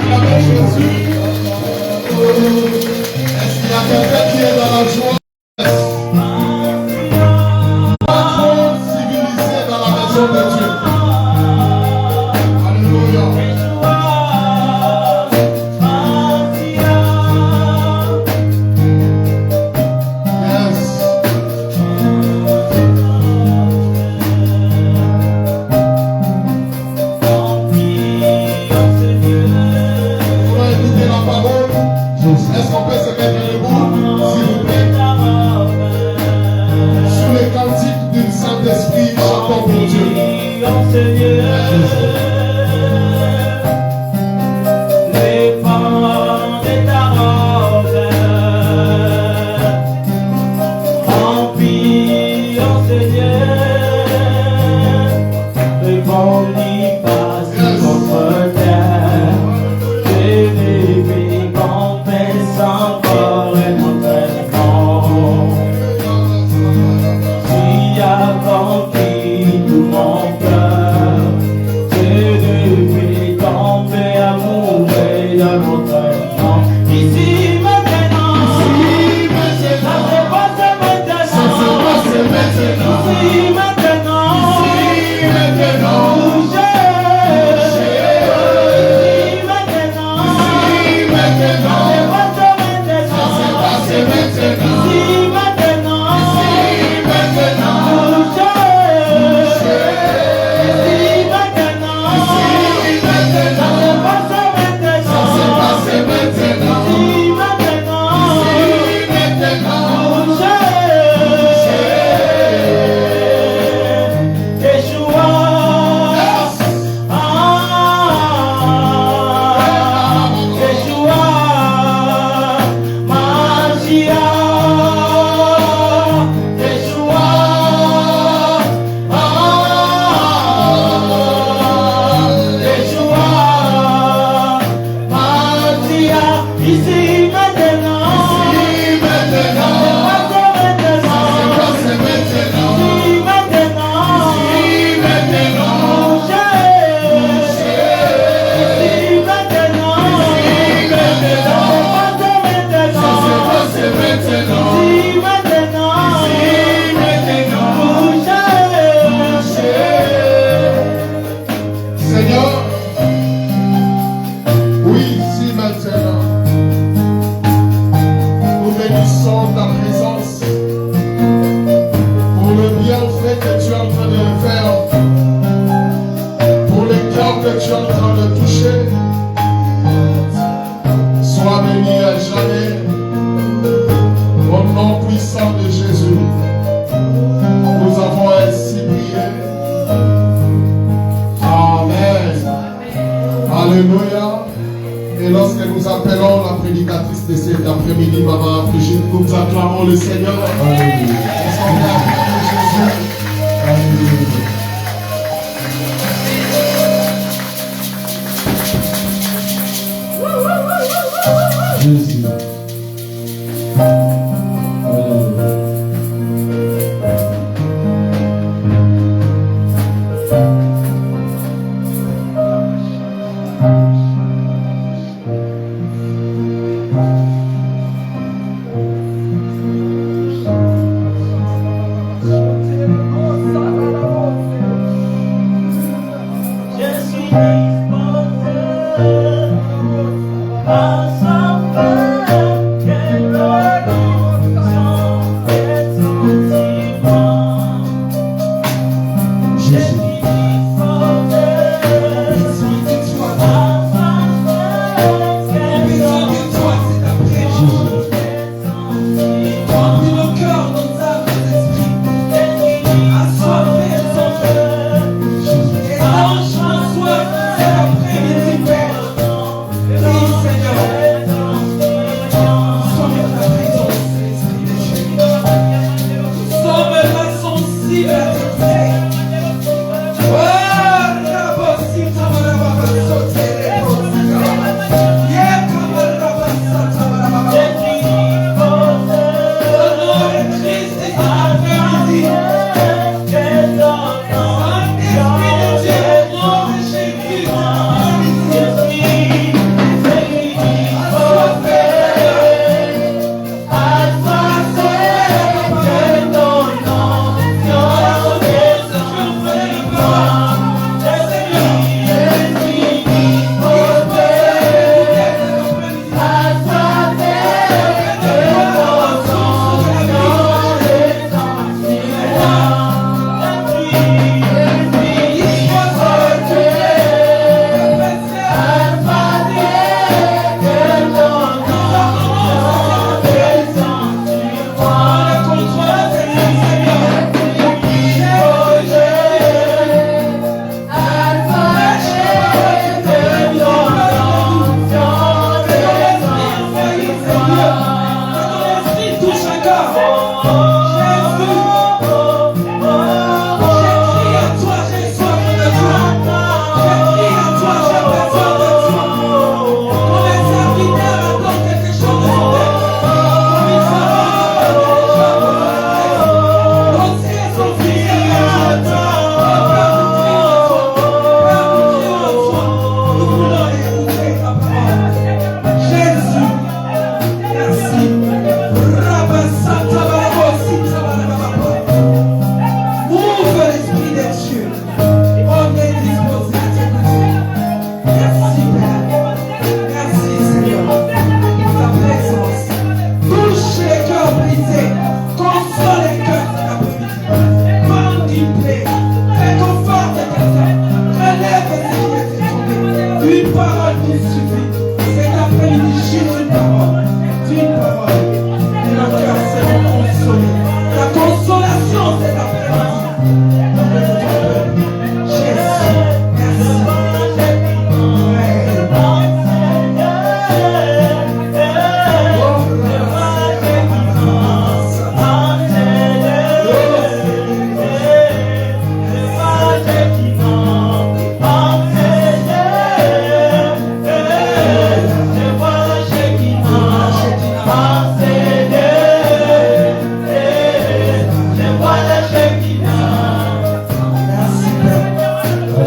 Acclamez Jésus. Est-ce qu'il y a quelqu'un qui est dans la joie? Pas trop civilisé dans la maison de Dieu. Alléluia. Est-ce qu'on peut se mettre debout, s'il vous plaît? Sous les cantiques du Saint-Esprit, chantons pour Dieu. Les pans de ta robe remplis, oh Seigneur, le bon lit passe contre terre. Encore un entraînement qui a conquis tout mon cœur. Je devais tomber amoureux d'un entraînement. Ici maintenant, ça se passe maintenant. Ici maintenant, Alléluia. Et lorsque nous appelons la prédicatrice de cet après-midi, Maman Brigitte, nous acclamons le Seigneur. Alléluia. Jésus. Oh!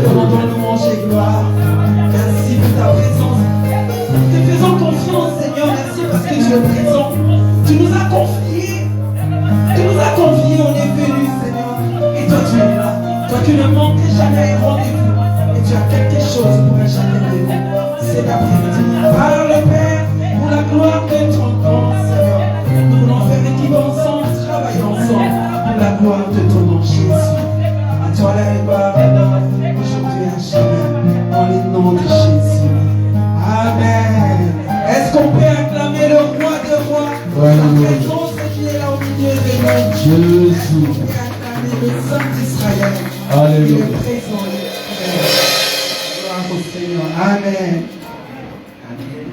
te rendons louange et gloire. Merci pour ta présence. Te faisons confiance, Seigneur. Merci parce que tu es présent. Tu nous as confié. Tu nous as confié, on est venu, Seigneur. Et toi, tu es là. Toi, tu ne manques jamais un rendez-vous. Et tu as quelque chose pour chacun de nous. C'est l'après-midi. Par le Père, pour la gloire de ton nom, Seigneur. Nous voulons faire équipe ensemble, travailler ensemble pour la gloire de ton nom, Jésus. À toi la gloire, aujourd'hui à jamais, dans le nom de Jésus. Amen. Est-ce qu'on peut acclamer le roi des rois? La présence qui est là au milieu de nous. Est-ce qu'on peut acclamer le Saint d'Israël? Alléluia. Le présent, gloire au Seigneur. Amen.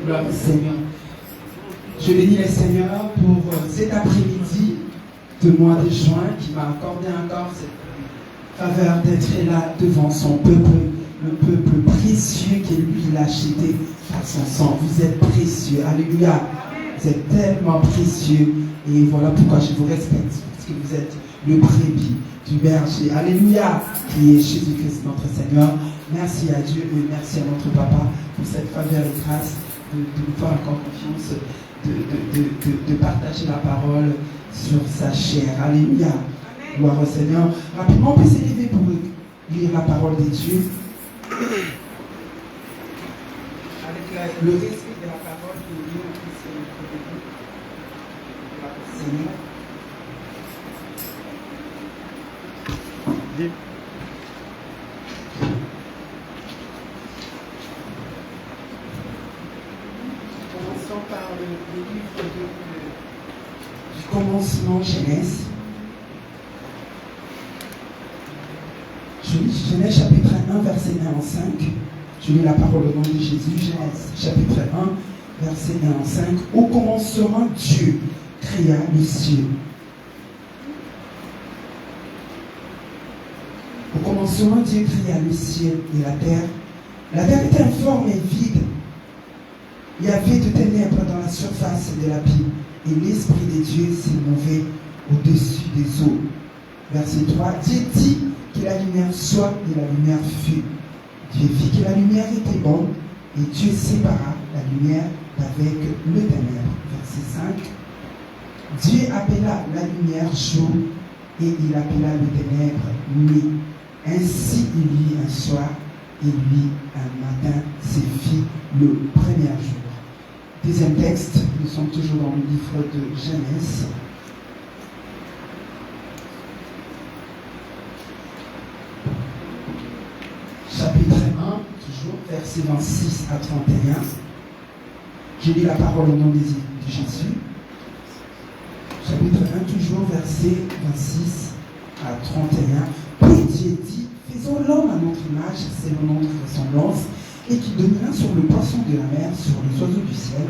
Gloire au Seigneur. Je bénis le Seigneur pour cet après-midi de mois de juin qui m'a accordé encore cette faveur d'être là devant son peuple, le peuple précieux que lui il a acheté par son sang. Vous êtes précieux, alléluia. Vous êtes tellement précieux et voilà pourquoi je vous respecte, parce que vous êtes le brebis du berger, alléluia, qui est Jésus-Christ notre Seigneur. Merci à Dieu et merci à notre papa pour cette faveur et grâce de nous faire encore confiance, de partager la parole sur sa chair. Alléluia. Gloire au Seigneur. Rapidement, on peut s'élever pour lire la parole de Dieu. Avec le respect de la parole que Dieu a fait sur notre vie. Gloire au Seigneur. Commençons par le livre du commencement Genèse. Je lis Genèse chapitre 1, verset 1 en 5. Je lis la parole au nom de Jésus. Genèse chapitre 1, verset 1 en 5. Au commencement, Dieu créa le ciel. Au commencement, Dieu créa le ciel et la terre. La terre était informe et vide. Il y avait de ténèbres dans la surface de l'abîme, et l'Esprit de Dieu s'est mouvait au-dessus des eaux. Verset 3. Dieu dit que la lumière soit, et la lumière fut. Dieu vit que la lumière était bonne, et Dieu sépara la lumière d'avec le ténèbre. Verset 5. Dieu appela la lumière jour, et il appela le ténèbre nuit. Ainsi il y eut un soir, et lui un matin. C'est fit le premier jour. Deuxième texte, nous sommes toujours dans le livre de Genèse. Chapitre 1, toujours, versets 26 à 31. Je lis la parole au nom de Jésus. Chapitre 1, toujours, versets 26 à 31. Puis Dieu dit, faisons l'homme à notre image, selon notre ressemblance, et qui dominera sur le poisson de la mer, sur les oiseaux du ciel,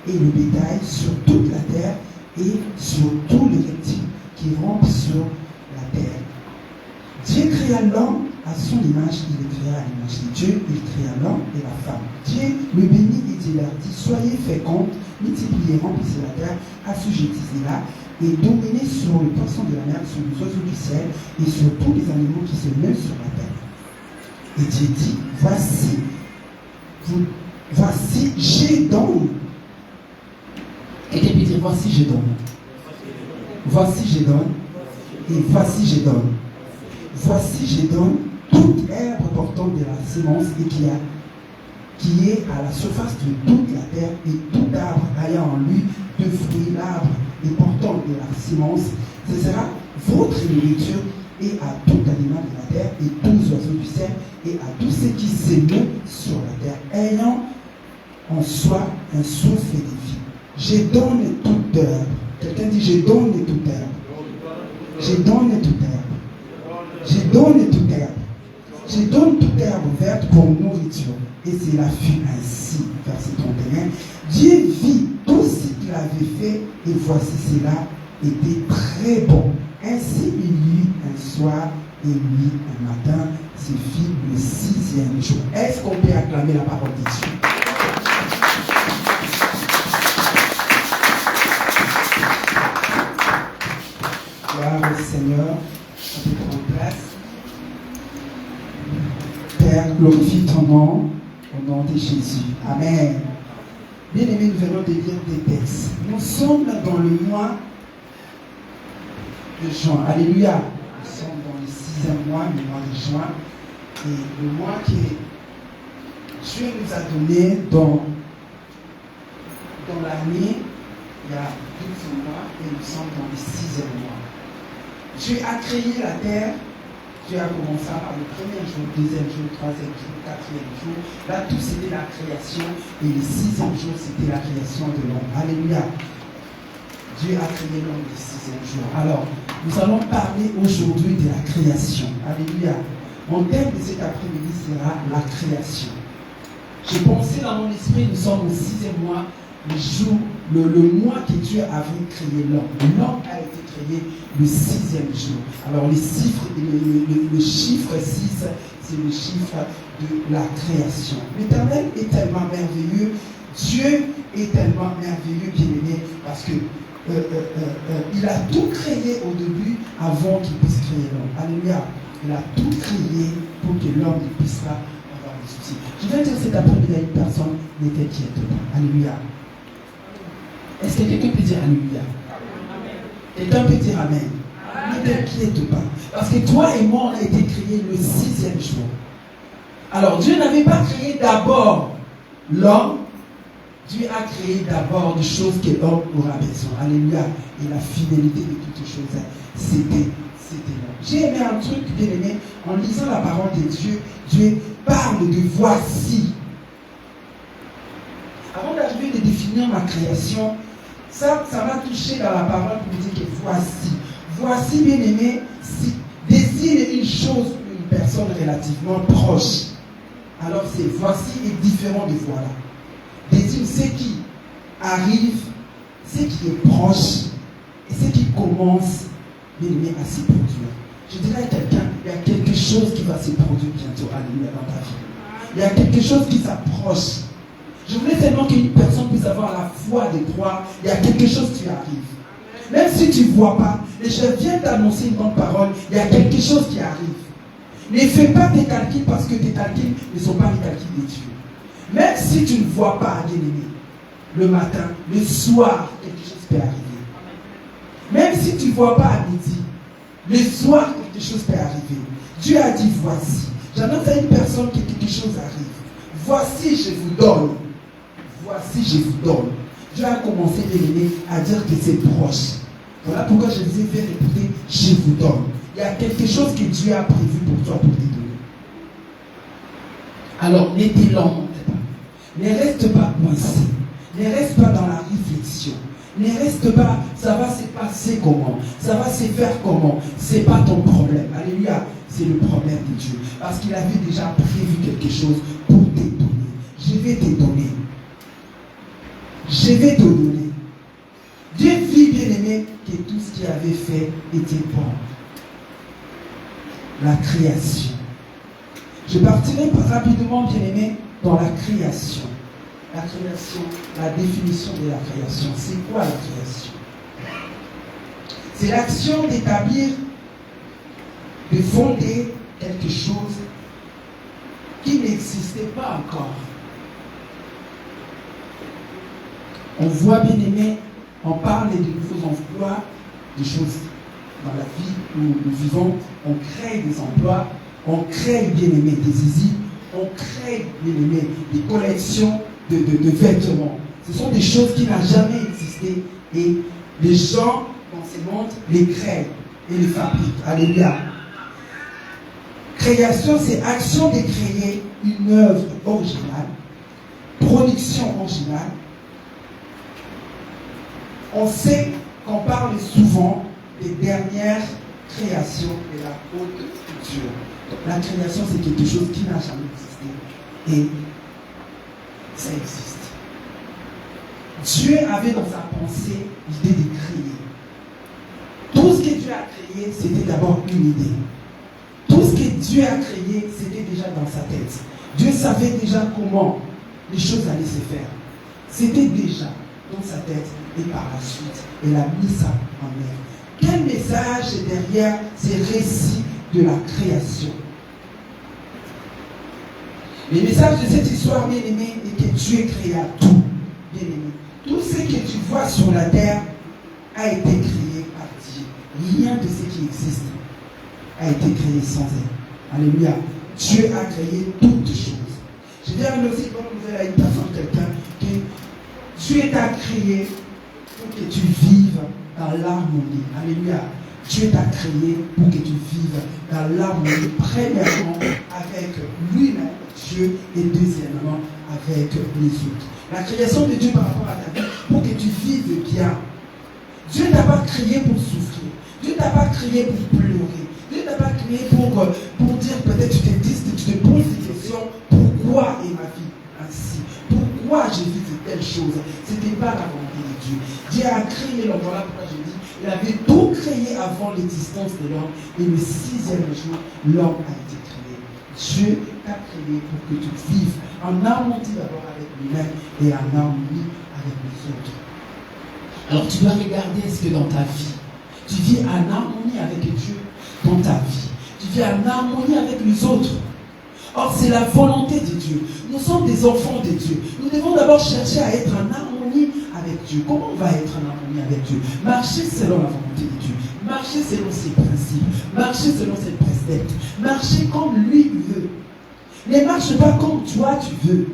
et le bétail, sur toute la terre, et sur tous les reptiles qui rampent sur la terre. Dieu créa l'homme à son image, il le créa à l'image de Dieu, il créa l'homme et la femme. Dieu le bénit et Dieu leur dit, soyez fécondes, multipliez, remplissez la terre, assujettissez-la, et dominez sur le poisson de la mer, sur les oiseaux du ciel, et sur tous les animaux qui se meuvent sur la terre. Et Dieu dit, voici, j'ai donné. Quelqu'un peut dire, voici, j'ai donné. Voici, j'ai donné. Et voici, j'ai donné. Voici, j'ai donné toute herbe portant de la sémence et qui est à la surface de toute la terre, et tout arbre ayant en lui de fruits, l'arbre et portant de la sémence, ce sera votre nourriture, et à tout animal de la terre, et tous oiseaux du ciel, et à tous ceux qui s'émeuvent sur la terre, ayant en soi un souffle de vie. J'ai donné toute herbe. Quelqu'un dit, j'ai donné toute herbe. J'ai donné toute herbe. J'ai donné toute herbe. J'ai donné toute herbe verte pour nourriture. Et cela fut ainsi. Verset 31. Dieu vit tout ce qu'il avait fait, et voici cela était très bon. Ainsi il y eut un soir et lui un matin. Ce fut le 6e jour. Est-ce qu'on peut acclamer la parole de Dieu? Gloire au Seigneur. On peut prendre place. Père, glorifie ton nom, au nom de Jésus. Amen. Bien-aimés, nous venons de lire des textes. Nous sommes dans le mois de juin. Alléluia. Nous sommes dans le 6e mois, le mois de juin. Et le mois que Dieu nous a donné dans l'année, il y a 12 mois, et nous sommes dans le 6e mois. Dieu a créé la terre. Dieu a commencé par le premier jour, deuxième jour, troisième jour, quatrième jour. Là, tout c'était la création. Et le 6e jour, c'était la création de l'homme. Alléluia. Dieu a créé l'homme le 6e jour. Alors, nous allons parler aujourd'hui de la création. Alléluia. Mon thème de cet après-midi sera la création. J'ai pensé dans mon esprit, nous sommes au 6e mois, le mois que Dieu avait créé l'homme. L'homme a été créé le 6e jour. Alors le chiffre 6, c'est le chiffre de la création. L'Éternel est tellement merveilleux, Dieu est tellement merveilleux, bien-aimé, parce que il a tout créé au début avant qu'il puisse créer l'homme. Alléluia. Il a tout créé pour que l'homme ne puisse pas avoir des soucis. Je viens dire cet après-midi à une personne, ne t'inquiète pas. Alléluia. Est-ce que quelqu'un peut dire Alléluia? Quelqu'un peut dire Amen. Ne t'inquiète pas. Parce que toi et moi, on a été créés le 6e jour. Alors, Dieu n'avait pas créé d'abord l'homme. Dieu a créé d'abord des choses que l'homme aura besoin. Alléluia. Et la fidélité de toutes choses, c'était l'homme. J'ai aimé un truc, bien aimé, en lisant la parole de Dieu. Dieu parle de voici. Avant d'arriver de définir ma création, ça m'a touché dans la parole pour me dire que voici. Voici, bien aimé, désigne une chose ou une personne relativement proche. Alors c'est voici est différent de voilà. Désigne ce qui arrive, ce qui est proche et ce qui commence, bien aimé, à se produire. Je dirais à quelqu'un, il y a quelque chose qui va se produire bientôt, alléluia, dans ta vie. Il y a quelque chose qui s'approche. Je voulais tellement qu'une personne puisse avoir la foi de croire, il y a quelque chose qui arrive. Même si tu ne vois pas, et je viens d'annoncer une bonne parole, il y a quelque chose qui arrive. Ne fais pas tes calculs parce que tes calculs ne sont pas les calculs de Dieu. Même si tu ne vois pas, bien-aimé, le matin, le soir, quelque chose peut arriver. Même si tu ne vois pas à midi, le soir, quelque chose peut arriver. Dieu a dit voici. J'annonce à une personne que quelque chose arrive. Voici, je vous donne. Voici, je vous donne. Dieu a commencé, bien-aimé, à dire que c'est proche. Voilà pourquoi je vous ai fait répéter, je vous donne. Il y a quelque chose que Dieu a prévu pour toi, pour te donner. Alors, ne t'élante pas. Ne reste pas coincé. Ne reste pas dans la réflexion. Ne reste pas, ça va se passer comment? Ça va se faire comment? Ce n'est pas ton problème. Alléluia. C'est le problème de Dieu. Parce qu'il avait déjà prévu quelque chose pour te donner. Je vais te donner. Je vais te donner. Dieu vit, bien-aimé, que tout ce qu'il avait fait était bon. La création. Je partirai rapidement, bien-aimé, dans la création. La création, la définition de la création. C'est quoi la création? C'est l'action d'établir, de fonder quelque chose qui n'existait pas encore. On voit, bien aimé, on parle de nouveaux emplois, des choses dans la vie où nous vivons, on crée des emplois, on crée, bien aimé, des usines, on crée, bien aimé, des collections de vêtements. Ce sont des choses qui n'ont jamais existé et les gens dans ce monde les créent et les fabriquent. Alléluia. Création, c'est action de créer une œuvre originale, production originale. On sait qu'on parle souvent des dernières créations de la haute culture. La création, c'est quelque chose qui n'a jamais existé. Et ça existe. Dieu avait dans sa pensée l'idée de créer. Tout ce que Dieu a créé, c'était d'abord une idée. Tout ce que Dieu a créé, c'était déjà dans sa tête. Dieu savait déjà comment les choses allaient se faire. C'était déjà dans sa tête et par la suite, il a mis ça en œuvre. Quel message est derrière ces récits de la création? Le message de cette histoire, bien aimé, est que Dieu créa tout. Bien aimé. Tout ce que tu vois sur la terre a été créé par Dieu. Rien de ce qui existe a été créé sans elle. Alléluia. Dieu a créé toutes choses. Je vais amener aussi comme nouvelle à une personne, quelqu'un, que Dieu t'a créé pour que tu vives dans l'harmonie. Alléluia. Dieu t'a créé pour que tu vives dans l'harmonie, premièrement avec lui-même, Dieu, et deuxièmement avec les autres. La création de Dieu par rapport à ta vie, pour que tu vives bien. Dieu ne t'a pas créé pour souffrir. Dieu ne t'a pas créé pour pleurer. Dieu ne t'a pas créé pour dire peut-être tu te dis, tu te poses des questions. Pourquoi est ma vie ainsi? Pourquoi j'ai vu de telles choses? Ce n'était pas la volonté de Dieu. Dieu a créé l'homme. Voilà pourquoi je dis, il avait tout créé avant l'existence de l'homme. Et le 6e jour, l'homme a été créé. Dieu t'a créé pour que tu vives en harmonie d'abord avec lui-même et en harmonie avec les autres. Alors tu dois regarder est-ce que dans ta vie, tu vis en harmonie avec Dieu dans ta vie. Tu vis en harmonie avec les autres. Or, c'est la volonté de Dieu. Nous sommes des enfants de Dieu. Nous devons d'abord chercher à être en harmonie avec Dieu. Comment on va être en harmonie avec Dieu? Marcher selon la volonté de Dieu. Marcher selon ses principes. Marcher selon ses préceptes. Marcher comme lui veut. Ne marche pas comme toi tu veux.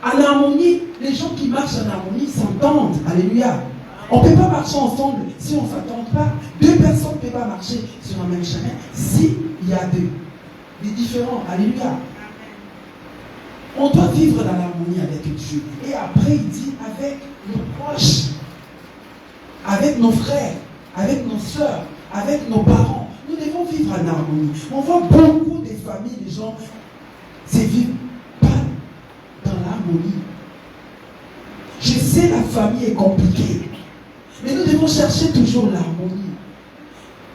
En harmonie, les gens qui marchent en harmonie s'entendent. Alléluia. On ne peut pas marcher ensemble si on ne s'entend pas. Deux personnes ne peuvent pas marcher sur un même chemin s'il y a des différents. Alléluia. On doit vivre dans l'harmonie avec Dieu. Et après, il dit avec nos proches, avec nos frères, avec nos soeurs, avec nos parents. Nous devons vivre en harmonie. On voit beaucoup de familles, les gens ne vivent pas dans l'harmonie. Je sais, la famille est compliquée. Mais nous devons chercher toujours l'harmonie.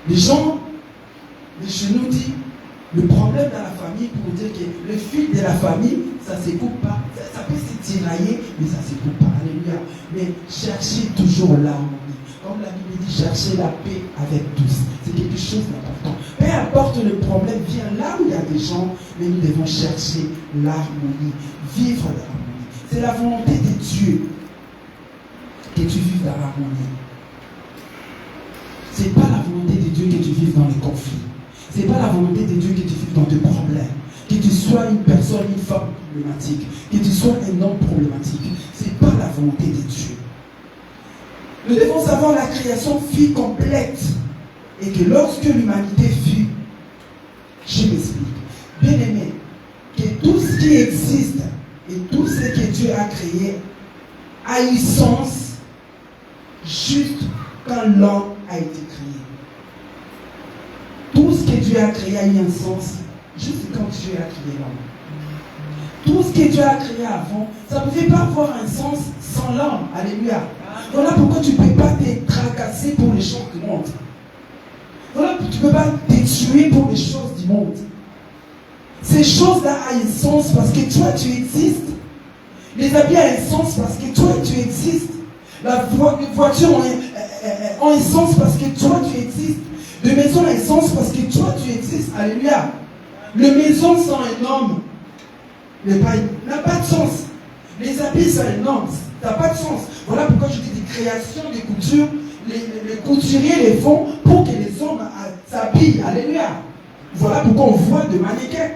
Les gens, je nous dis, le problème dans la famille, pour dire que le fil de la famille, ça ne se coupe pas. Ça peut se tirailler, mais ça ne se coupe pas. Alléluia. Mais cherchez toujours l'harmonie. Comme la Bible dit, cherchez la paix avec tous. C'est quelque chose d'important. Peu importe le problème, vient là où il y a des gens, mais nous devons chercher l'harmonie. Vivre l'harmonie. C'est la volonté de Dieu que tu vives dans l'harmonie. Ce n'est pas la volonté de Dieu que tu vives dans les conflits. Ce n'est pas la volonté de Dieu que tu vives dans tes problèmes. Que tu sois une personne, une femme problématique. Que tu sois un homme problématique. Ce n'est pas la volonté de Dieu. Nous devons savoir la création fut complète. Et que lorsque l'humanité fut, je m'explique, bien aimé, que tout ce qui existe et tout ce que Dieu a créé a eu sens juste quand l'homme a été créé. Tout ce que Dieu a créé a eu un sens juste quand Dieu a créé l'homme. Tout ce que Dieu a créé avant, ça ne pouvait pas avoir un sens sans l'homme. Alléluia. Voilà pourquoi tu ne peux pas te tracasser pour les choses du monde. Voilà pourquoi tu ne peux pas te tuer pour les choses du monde. Ces choses-là ont un sens parce que toi tu existes. Les habits ont un sens parce que toi tu existes. La voiture a un sens parce que toi tu existes. La maison a un sens parce que toi tu existes. Alléluia. La maison sans un homme n'a pas de sens. Les habits sans un homme n'a pas de sens. Voilà pourquoi je dis des créations, des coutures. Les couturiers les font pour que les hommes s'habillent. Alléluia. Voilà pourquoi on voit des mannequins.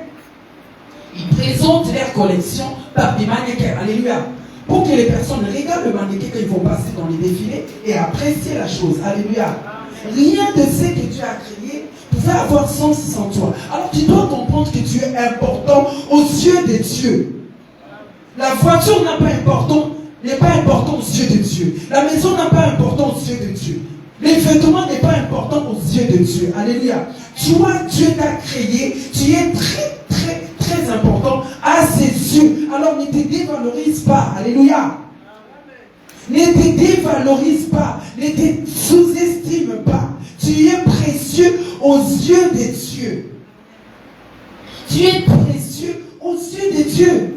Ils présentent leur collection par des mannequins. Alléluia. Pour que les personnes regardent le mannequin quand ils vont passer dans les défilés et apprécier la chose. Alléluia. Rien de ce que Dieu a créé pouvait avoir sens sans toi. Alors tu dois comprendre que tu es important aux yeux de Dieu. La voiture n'est pas important aux yeux de Dieu. La maison n'est pas importante aux yeux de Dieu. Les vêtements n'est pas important aux yeux de Dieu. Alléluia. Toi, Dieu t'a créé. Tu es très, très, très important à ses yeux. Alors ne te dévalorise pas. Alléluia. Ne te dévalorise pas. Ne te sous-estime pas. Tu es précieux aux yeux de Dieu. Tu es précieux aux yeux de Dieu.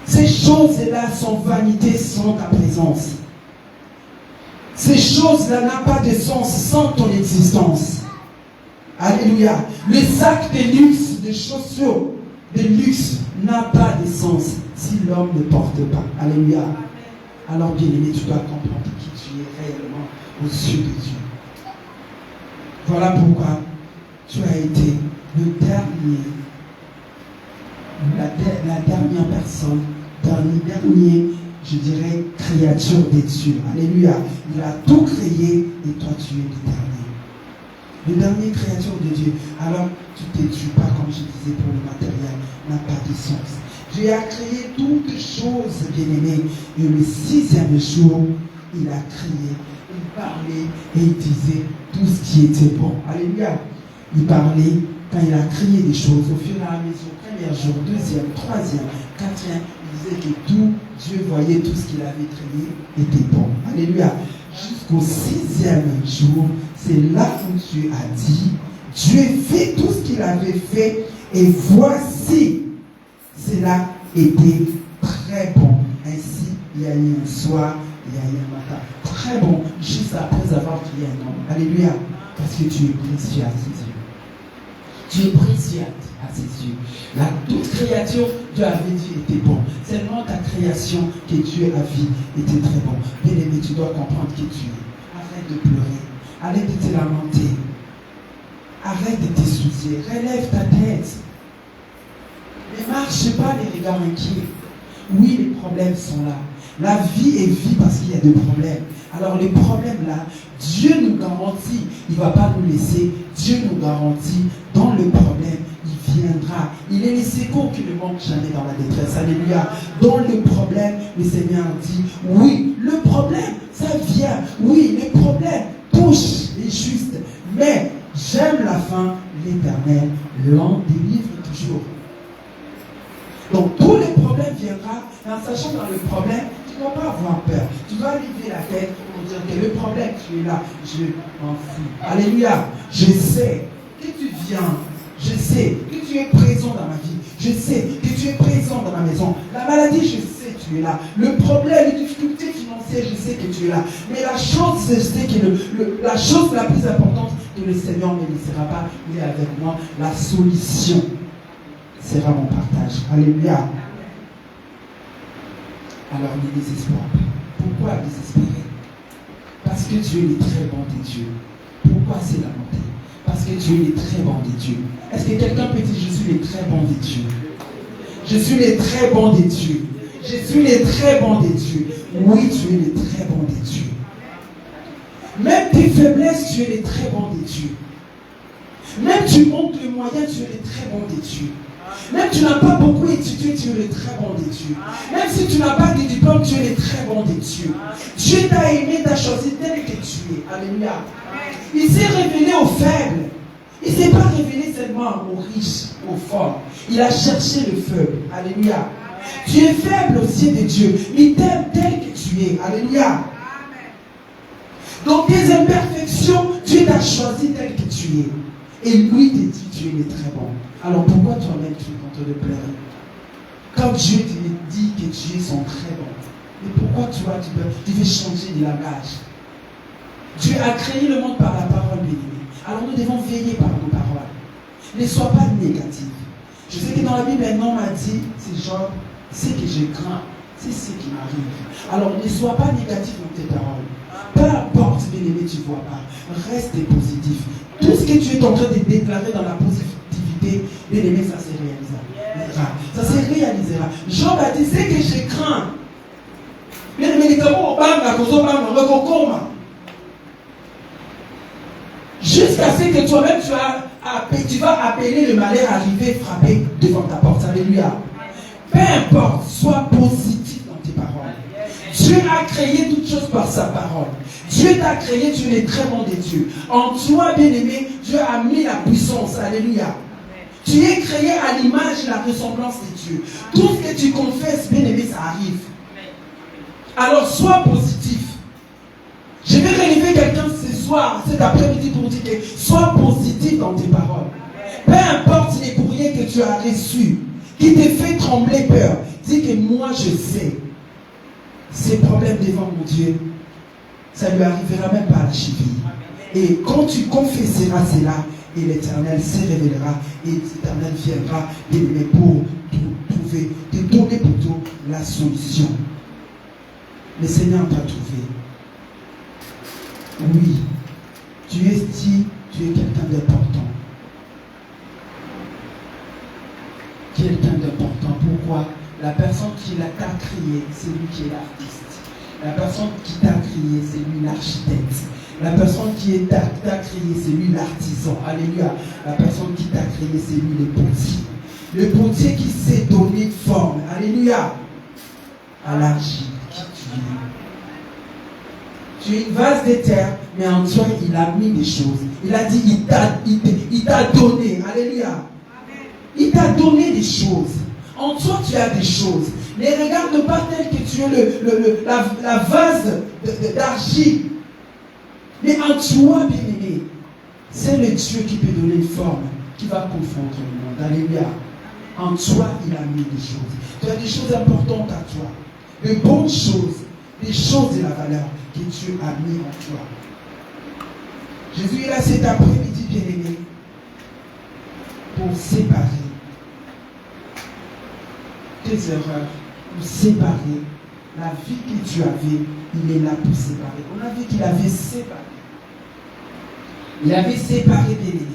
Ces choses-là sont vanité sans ta présence. Ces choses-là n'ont pas de sens sans ton existence. Alléluia. Le sac de luxe, de chaussures, n'a pas de sens si l'homme ne porte pas. Alléluia. Alors, bien-aimé, tu dois comprendre qui tu es réellement aux yeux de Dieu. Voilà pourquoi tu as été le dernier, la dernière personne, dernier, je dirais, créature des dieux. Alléluia. Il a tout créé et toi tu es le dernier. Le dernier créature de Dieu. Alors, tu ne t'es pas, comme je disais, pour le matériel, n'a pas de sens. Dieu a créé toutes choses, bien-aimées. Et le 6e jour, il a créé, il parlait et il disait tout ce qui était bon. Alléluia. Il parlait quand il a créé des choses au fur et à mesure, premier jour, 2e, 3e, 4e. Il disait que tout, Dieu voyait tout ce qu'il avait créé était bon. Alléluia. Jusqu'au 6e jour, c'est là où Dieu a dit, Dieu fait tout ce qu'il avait fait et voici, cela était très bon. Ainsi, il y a eu un soir, il y a eu un matin. Très bon, juste après avoir créé un homme. Alléluia. Parce que tu es précieux à ses yeux. Tu es précieux à ses yeux. La toute créature, Dieu avait dit était bon. Seulement ta création que Dieu a vue était très bon. Bien-aimé, tu dois comprendre qui tu es. Arrête de pleurer. Arrête de te lamenter. Arrête de te soucier. Relève ta tête. Ne marche pas les regards inquiets. Oui, les problèmes sont là. La vie est vie parce qu'il y a des problèmes. Alors les problèmes là, Dieu nous garantit, il ne va pas nous laisser. Dieu nous garantit, dans le problème, il viendra. Il est le secours qui ne manque jamais dans la détresse. Alléluia. Dans le problème, le Seigneur dit, oui, le problème, ça vient. Oui, les problèmes touchent les justes. Mais j'aime la fin, l'Éternel l'en délivre toujours. Donc tous les problèmes viendront, et en sachant dans le problème, tu ne vas pas avoir peur. Tu vas lever la tête pour dire que le problème, tu es là, je m'en fous. Alléluia. Je sais que tu viens. Je sais que tu es présent dans ma vie. Je sais que tu es présent dans ma maison. La maladie, je sais que tu es là. Le problème, les difficultés financières, je sais que tu es là. Mais la chose, je sais que la chose la plus importante, que le Seigneur ne me laissera pas, il est avec moi. La solution sera mon partage. Alléluia. Alors ne désespère pas. Pourquoi désespérer? Parce que Dieu est très bon des dieux. Pourquoi c'est lamenter? Parce que Dieu est très bon des dieux. Est-ce que quelqu'un peut dire je suis le très bon des dieux? Je suis le très bon des dieux. Je suis le très bon des dieux. Oui, tu es le très bon des dieux. Même tes faiblesses, tu es le très bon des dieux. Même tu manques les moyens, tu es le très bon des dieux. Même tu n'as pas beaucoup étudié, tu es le très bon des dieux. Même si tu n'as pas de diplôme, tu es le très bon des dieux. Dieu t'a aimé, t'a choisi tel que tu es. Alléluia. Il s'est révélé aux faibles. Il ne s'est pas révélé seulement aux riches, aux forts. Il a cherché le faible. Alléluia. Tu es faible aux yeux de Dieu. Il t'aime tel que tu es. Alléluia. Dans tes imperfections, Dieu t'a choisi tel que tu es. Et lui te dit, tu es le très bon. Alors pourquoi toi-même tu es en train de pleurer? Quand Dieu te dit que tu es son très bon, mais pourquoi tu veux changer de langage? Dieu a créé le monde par la parole bénie. Alors nous devons veiller par nos paroles. Ne sois pas négatif. Je sais que dans la Bible, un homme a dit, c'est genre, c'est que je crains, c'est ce qui m'arrive. Alors ne sois pas négatif dans tes paroles. Peu importe, bien aimé, tu ne vois pas. Reste positif. Tout ce que tu es en train de déclarer dans la positivité, bien aimé, ça se réalisera. Ça se réalisera. Job a dit, c'est que je crains. Bien aimé, les camons, jusqu'à ce que toi-même tu vas appeler le malheur arriver frapper devant ta porte. Alléluia. Peu importe, sois positif dans tes paroles. Dieu a créé toutes choses par sa parole. Dieu t'a créé, tu es très bon des dieux. En toi, bien-aimé, Dieu a mis la puissance. Alléluia. Tu es créé à l'image et la ressemblance de Dieu. Tout ce que tu confesses, bien-aimé, ça arrive. Alors sois positif. Je vais relever quelqu'un ce soir, cet après-midi pour dire que sois positif dans tes paroles. Peu importe les courriers que tu as reçus, qui te fait trembler peur, dis que moi je sais. Ces problèmes devant mon Dieu, ça ne lui arrivera même pas à la cheville. Et quand tu confesseras cela, et l'Éternel se révélera, et l'Éternel viendra pour tout trouver, te donner plutôt la solution. Le Seigneur t'a trouvé. Oui, tu es quelqu'un d'important. Quelqu'un d'important. Pourquoi? La personne qui t'a créé, c'est lui qui est l'artiste. La personne qui t'a créé, c'est lui l'architecte. La personne qui t'a créé, c'est lui l'artisan. Alléluia. La personne qui t'a créé, c'est lui le potier. Le potier qui s'est donné forme. Alléluia. À l'argile qui tu es. Tu es une vase de terre, mais en toi, il a mis des choses. Il a dit, il t'a donné. Alléluia. Il t'a donné des choses. En toi, tu as des choses. Ne regarde pas tel que tu es la vase d'argile. Mais en toi, bien-aimé, c'est le Dieu qui peut donner une forme, qui va confondre le monde. Alléluia. En toi, il a mis des choses. Tu as des choses importantes à toi. De bonnes choses. Des choses de la valeur que Dieu a mis en toi. Jésus est là cet après-midi, bien-aimé, pour séparer tes erreurs, pour séparer la vie que tu avais. Il est là pour séparer. On a vu qu'il avait séparé. Il avait séparé des lignes.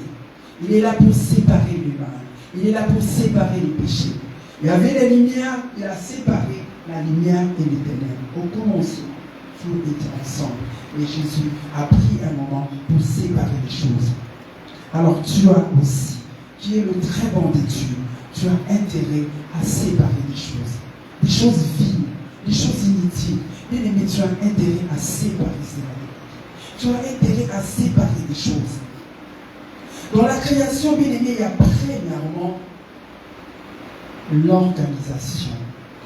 Il est là pour séparer le mal. Il est là pour séparer les péchés. Il y avait la lumière, il a séparé la lumière et les ténèbres. Au commencement, tout était ensemble. Et Jésus a pris un moment pour séparer les choses. Alors tu as aussi, qui est le très bon de Dieu, tu as intérêt à séparer les choses viles, des choses inutiles. Bien aimé, tu as intérêt à séparer cela. Tu as intérêt à séparer les choses. Dans la création, bien aimé, il y a premièrement l'organisation.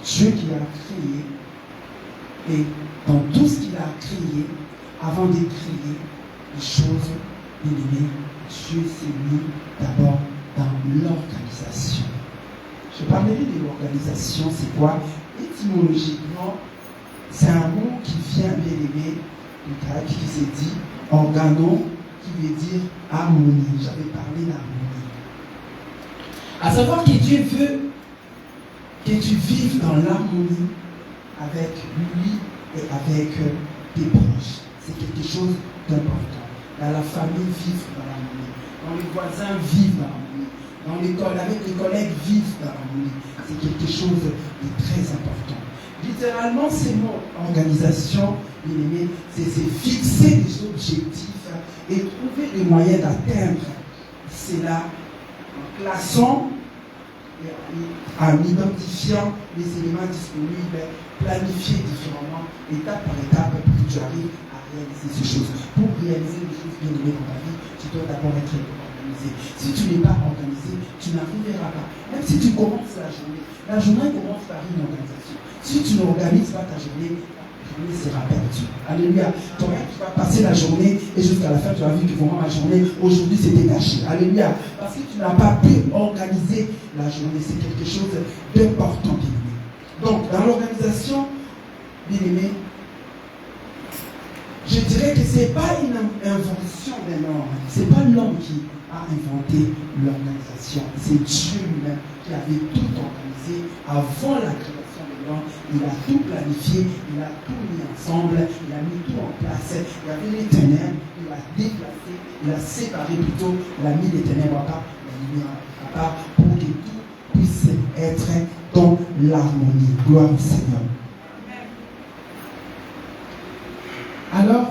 Dieu qui a créé, et dans tout ce qu'il a créé, avant de créer les choses, bien aimé, Dieu s'est mis d'abord dans l'organisation. Je parlerai de l'organisation, c'est quoi? Étymologiquement, c'est un mot qui vient, bien aimé, du grec qui s'est dit organo, qui veut dire harmonie. J'avais parlé d'harmonie. À savoir que Dieu veut que tu vives dans l'harmonie avec lui et avec tes proches. C'est quelque chose d'important. Dans la famille, vivre dans l'harmonie. Dans les voisins, vivre dans l'harmonie. Avec les collègues, vivre dans l'harmonie. C'est quelque chose de très important. Littéralement, ces mots, organisation, bien aimé, c'est fixer des objectifs et trouver des moyens d'atteindre cela en classant, en identifiant les éléments disponibles, planifier différemment, étape par étape, pour que tu arrives à réaliser ces choses. Pour réaliser les choses bien aimées dans ta vie, tu dois d'abord être organisé. Si tu n'es pas organisé, tu n'arriveras pas. Même si tu commences la journée commence par une organisation. Si tu n'organises pas ta journée sera perdue. Alléluia. Toi, tu vas passer la journée et jusqu'à la fin, tu vas vu que vraiment la journée, aujourd'hui, c'était gâché. Alléluia. Parce que tu n'as pas pu organiser la journée. C'est quelque chose d'important, bien aimé. Donc, dans l'organisation, bien aimé, je dirais que ce n'est pas une invention d'un homme. Ce n'est pas l'homme qui a inventé l'organisation. C'est Dieu lui-même qui avait tout organisé avant la création. Il a tout planifié, il a tout mis ensemble, il a mis tout en place. Il y avait les ténèbres, il a déplacé, il a séparé plutôt, il a mis les ténèbres à part, la lumière à part, pour que tout puisse être dans l'harmonie. Gloire au Seigneur. Alors,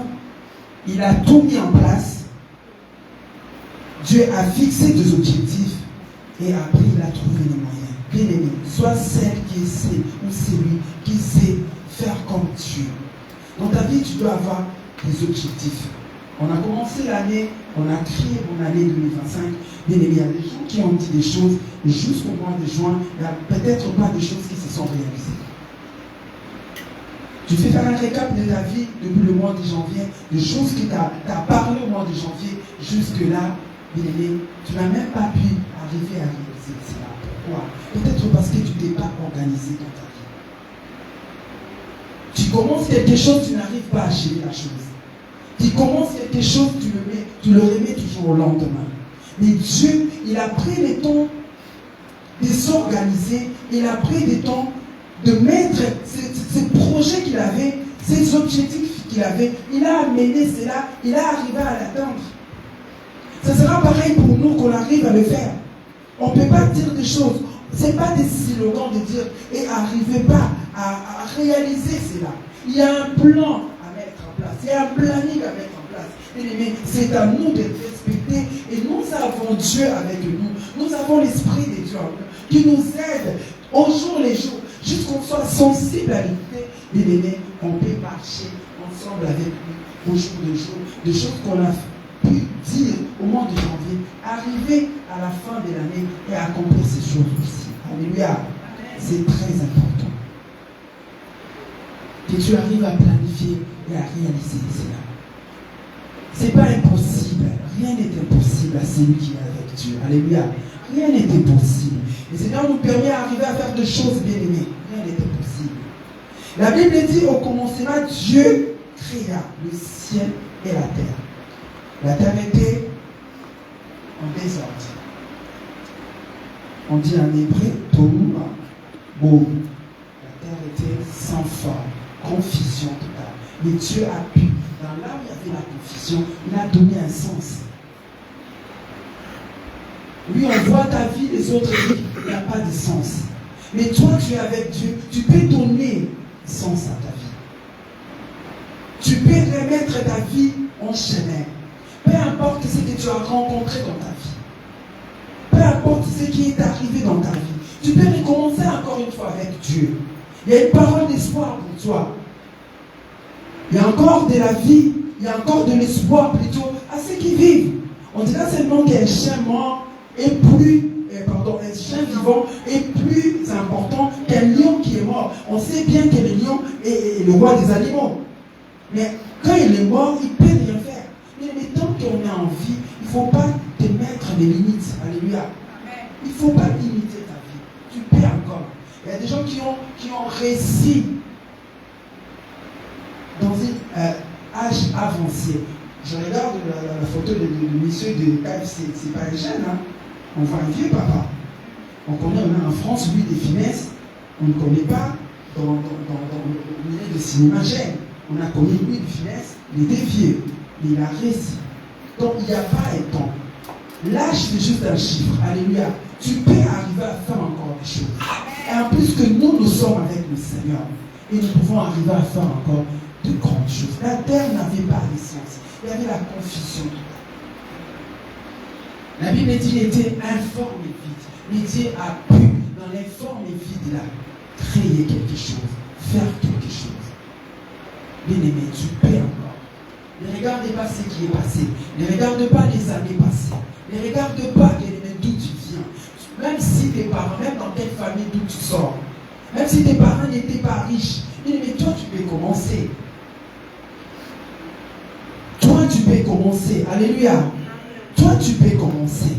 il a tout mis en place. Dieu a fixé des objectifs et après il a trouvé les moyens. Bien aimé, soit celle qui sait ou celui qui sait faire comme Dieu. Dans ta vie, tu dois avoir des objectifs. On a commencé l'année, on a créé mon année 2025. Bien aimé, il y a des gens qui ont dit des choses, et jusqu'au mois de juin, il n'y a peut-être pas des choses qui se sont réalisées. Tu fais faire un récap de ta vie depuis le mois de janvier, des choses que tu as parlé au mois de janvier, jusque-là, bien aimé, tu n'as même pas pu arriver à réaliser cela. Pourquoi? Peut-être parce que tu n'es pas organisé dans ta vie. Tu commences quelque chose, tu n'arrives pas à achever la chose. Tu commences quelque chose, tu le remets toujours au lendemain. Mais Dieu, il a pris le temps désorganisé. Il a pris du temps de mettre ces projets qu'il avait, ces objectifs qu'il avait. Il a amené cela, il a arrivé à l'atteindre. Ce sera pareil pour nous qu'on arrive à le faire. On ne peut pas dire des choses. Ce n'est pas des slogans de dire et n'arrivez pas à réaliser cela. Il y a un plan à mettre en place. Il y a un planning à mettre en place. Mais c'est à nous de respecter. Et nous avons Dieu avec nous. Nous avons l'Esprit de Dieu en nous qui nous aide au jour les jours. Jusqu'on soit sensible à l'unité. Bien-aimés, on peut marcher ensemble avec lui au jour le jour. Des choses qu'on a pu dire au mois de janvier, arriver à la fin de l'année et accomplir ces choses aussi. Alléluia. C'est très important. Que tu arrives à planifier et à réaliser cela. Ce n'est pas impossible. Rien n'est impossible à celui qui est avec Dieu. Alléluia. Rien n'est impossible. Le Seigneur nous permet d'arriver à faire des choses bien-aimées. Rien n'est impossible. La Bible dit au commencement, Dieu créa le ciel et la terre. La terre était en désordre. On dit en hébreu, Tohu Bohu. La terre était sans forme, confusion totale. Mais Dieu a pu, dans là où il y avait la confusion, il a donné un sens. Oui, on voit ta vie, les autres disent, il n'y a pas de sens. Mais toi, tu es avec Dieu, tu peux donner sens à ta vie. Tu peux remettre ta vie en chemin. Peu importe ce que tu as rencontré dans ta vie. Peu importe ce qui est arrivé dans ta vie. Tu peux recommencer encore une fois avec Dieu. Il y a une parole d'espoir pour toi. Il y a encore de la vie, il y a encore de l'espoir plutôt à ceux qui vivent. On dira seulement qu'un chien mort est plus, un chien vivant est plus important qu'un lion qui est mort. On sait bien que le lion est le roi des animaux. Mais quand il est mort, il ne peut rien faire. Mais tant qu'on est en vie, il ne faut pas te mettre des limites. Alléluia. Il ne faut pas limiter ta vie. Tu peux encore. Il y a des gens qui ont réussi dans un âge avancé. Je regarde la photo de monsieur de KFC. C'est pas un jeune, hein? On voit un vieux papa. On connaît, on a en France, lui, des finesses. On ne connaît pas dans le milieu de cinéma jeune. On a connu lui des finesses, il était vieux. Mais il a réussi. Donc il n'y a pas un temps. L'âge, c'est juste un chiffre. Alléluia. Tu peux arriver à faire encore des choses. Et en plus que nous sommes avec le Seigneur. Et nous pouvons arriver à faire encore de grandes choses. La terre n'avait pas d'essence. Il y avait la confusion. La Bible dit qu'il était informe et vide. Mais Dieu a pu, dans l'informe et vide là, créer quelque chose, faire quelque chose. Bien-aimé, tu peux encore. Ne regarde pas ce qui est passé. Ne regarde pas les années passées. Ne regarde pas d'où tu viens. Même si tes parents, même dans quelle famille d'où tu sors, même si tes parents n'étaient pas riches, mais toi tu peux commencer. Toi tu peux commencer. Alléluia. Toi tu peux commencer.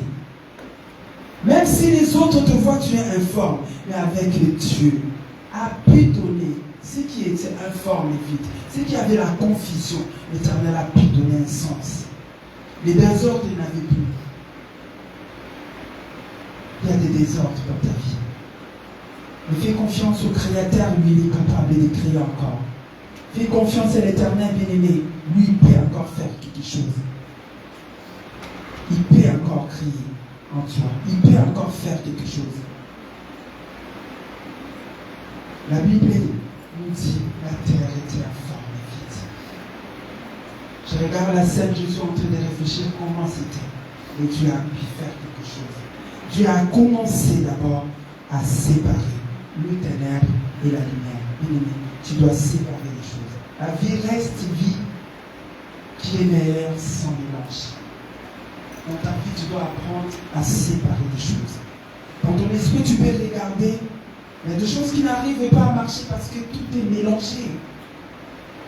Même si les autres te voient, tu es informe. Mais avec Dieu, a pu donner ce qui était informe et vide, ce qui avait la confusion, l'Éternel a pu donner un sens. Les désordres, il n'avait plus. Il y a des désordres dans ta vie. Mais fais confiance au Créateur, lui, il est capable de créer encore. Fais confiance à l'Éternel bien-aimé, lui, il peut encore faire quelque chose. Il peut encore crier en toi. Il peut encore faire quelque chose. La Bible nous dit la terre était informe et vide. Je regarde la scène, je suis en train de réfléchir comment c'était. Et Dieu a pu faire quelque chose. Dieu a commencé d'abord à séparer le ténèbre et la lumière. Bien-aimé, tu dois séparer les choses. La vie reste vie qui est meilleure sans mélange. Dans ta vie, tu dois apprendre à séparer les choses. Dans ton esprit, tu peux regarder. Il y a des choses qui n'arrivent pas à marcher parce que tout est mélangé.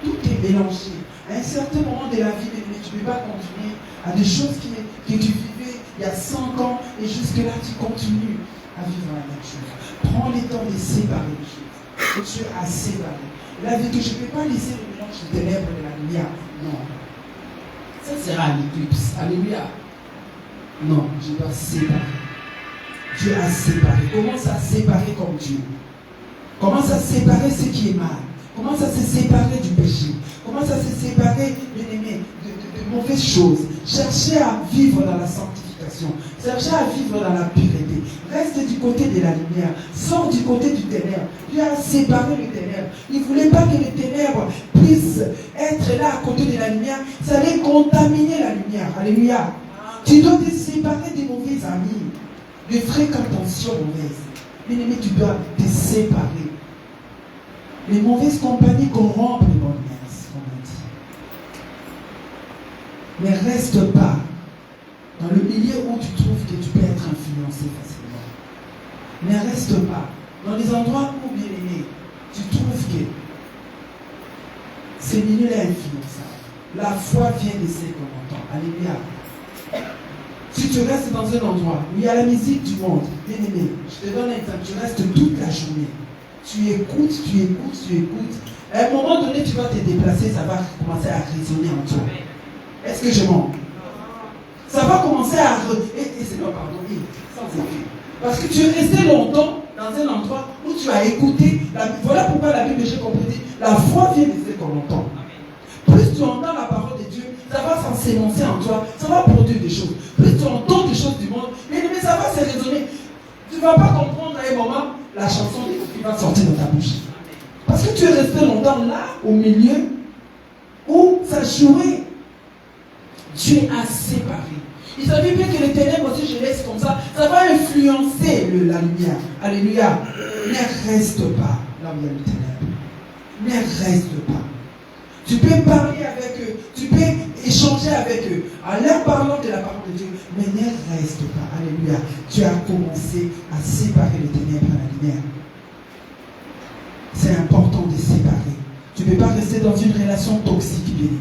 Tout est mélangé. À un certain moment de la vie, tu ne peux pas continuer à des choses que tu vivais il y a 5 ans et jusque-là, tu continues à vivre la même chose. Prends le temps de séparer les choses. Et tu as séparé. La vie que je ne peux pas laisser le mélange des ténèbres et de la lumière. Non. Ça sera l'éclipse. Alléluia. Non, je dois séparer. Dieu a séparé. Commence à séparer comme Dieu. Commence à séparer ce qui est mal. Commence à se séparer du péché. Commence à se séparer, bien aimé, de mauvaises choses. Cherchez à vivre dans la sanctification. Cherchez à vivre dans la pureté. Reste du côté de la lumière. Sors du côté du ténèbre. Dieu a séparé le ténèbre. Il ne voulait pas que les ténèbres puissent être là à côté de la lumière. Ça allait contaminer la lumière. Alléluia. Tu dois te séparer des mauvais amis, des fréquentations mauvaises. Bien aimé, tu dois te séparer. Les mauvaises compagnies corrompent les bonnes mœurs, on a dit. Mais reste pas dans le milieu où tu trouves que tu peux être influencé facilement. Ne reste pas dans les endroits où, bien aimé, tu trouves que ce milieu est influençable. La foi vient de ce qu'on entend. Alléluia. Si tu restes dans un endroit où il y a la musique du monde, bien aimé, je te donne un exemple, tu restes toute la journée. Tu écoutes. À un moment donné, tu vas te déplacer, ça va commencer à résonner en toi. Est-ce que je mens? Ça va commencer à... Et c'est pas pardonner, sans effet. Parce que tu es resté longtemps dans un endroit où tu as écouté. Voilà pourquoi la Bible, j'ai compris, la foi vient de ce qu'on entend. Plus tu entends la parole de Dieu, ça va s'ensemencer en toi, ça va produire des choses. Plus tu entends des choses du monde, mais ça va se résonner. Tu ne vas pas comprendre à un moment la chanson qui va sortir de ta bouche. Parce que tu es resté longtemps là, au milieu, où ça jouait. Dieu a séparé. Il savait bien que les ténèbres, si je laisse comme ça va influencer la lumière. Alléluia. Ne reste pas là où il y a le ténèbre. Ne reste pas. Tu peux parler avec eux, tu peux échanger avec eux, en leur parlant de la parole de Dieu, mais ne reste pas. Alléluia. Tu as commencé à séparer les ténèbres et la lumière. C'est important de séparer. Tu ne peux pas rester dans une relation toxique, bien-aimé.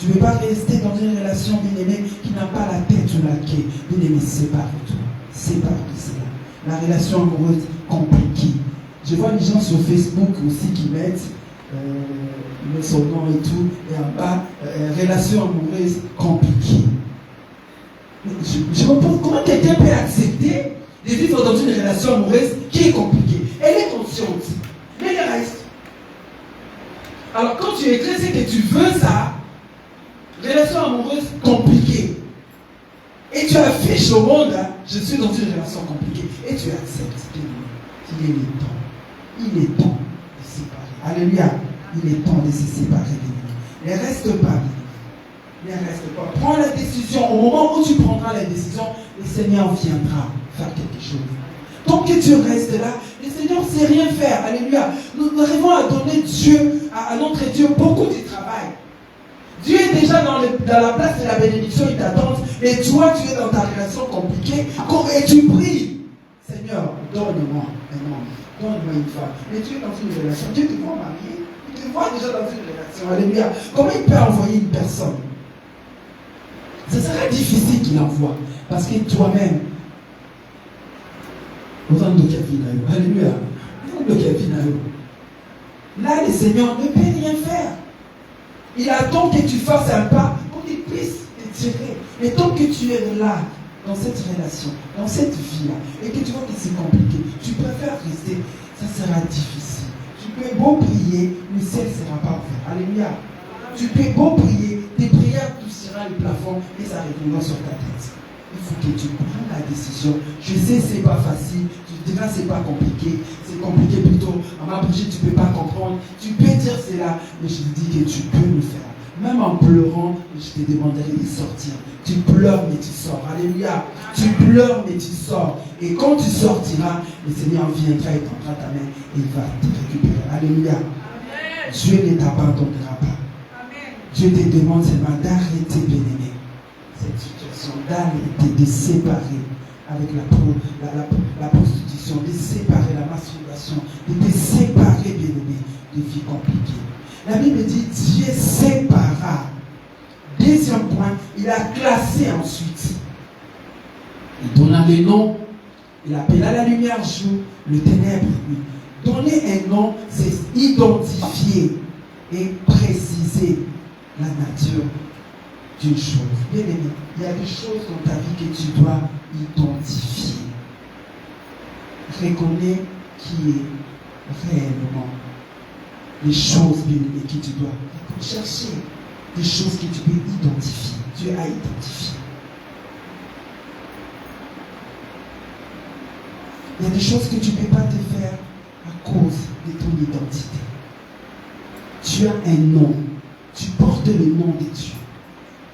Tu ne peux pas rester dans une relation, bien-aimé, qui n'a pas la tête ou la quai. Bien-aimé, sépare-toi. Sépare de cela. La relation amoureuse compliquée. Je vois les gens sur Facebook aussi qui mettent son nom et tout, et en bas, relation amoureuse compliquée. Je me pose comment quelqu'un peut accepter de vivre dans une relation amoureuse qui est compliquée. Elle est consciente, mais elle reste. Alors quand tu écris, c'est que tu veux ça, relation amoureuse compliquée. Et tu affiches au monde, hein, je suis dans une relation compliquée. Et tu acceptes. Il est temps. Il est temps de se séparer. Alléluia. Il est temps de se séparer de lui. Ne reste pas. Ne reste pas. Prends la décision. Au moment où tu prendras la décision, le Seigneur viendra faire quelque chose. Tant que tu restes là, le Seigneur ne sait rien faire. Alléluia. Nous arrivons à donner Dieu, à notre Dieu, beaucoup de travail. Dieu est déjà dans la place de la bénédiction, il t'attend. Et toi, tu es dans ta relation compliquée. Et tu pries. Seigneur, donne-moi un homme. Donne-moi une femme. Mais tu es dans une relation. Dieu te voit marier. Il te voit déjà dans une relation. Alléluia. Comment il peut envoyer une personne? Ce sera difficile qu'il envoie. Parce que toi-même, alléluia. Là, le Seigneur ne peut rien faire. Il attend que tu fasses un pas pour qu'il puisse te tirer. Et tant que tu es là, dans cette relation, dans cette vie-là, et que tu vois que c'est compliqué, tu préfères rester, ça sera difficile. Tu peux beau prier, le ciel ne sera pas ouvert. Alléluia. Tu peux beau prier, tes prières toucheront le plafond et ça retournera sur ta tête. Il faut que tu prennes la décision. Je sais, c'est pas facile. Tu diras, c'est pas compliqué. C'est compliqué plutôt. À ma bouche, tu peux pas comprendre. Tu peux dire cela, mais je te dis que tu peux le faire. Même en pleurant, je te demanderai de sortir. Tu pleures, mais tu sors. Alléluia. Tu pleures, mais tu sors. Et quand tu sortiras, le Seigneur viendra et prendra ta main et il va te récupérer. Alléluia. Amen. Dieu ne t'abandonnera pas. Amen. Dieu te demande seulement d'arrêter, bien-aimé, cette situation, d'arrêter, de séparer avec la prostitution, de séparer la masturbation, de te séparer, bien-aimé, de vie compliquées. La Bible dit Dieu sépara. Deuxième point, il a classé ensuite. Il donna le nom, il appela la lumière jour, le ténèbre nuit. Donner un nom, c'est identifier et préciser la nature d'une chose. Bien aimé, il y a des choses dans ta vie que tu dois identifier. reconnais qui est réellement les choses bien aimées que tu dois chercher, des choses que tu peux identifier. Tu as identifié. Il y a des choses que tu ne peux pas te faire à cause de ton identité. Tu as un nom. Tu portes le nom de Dieu.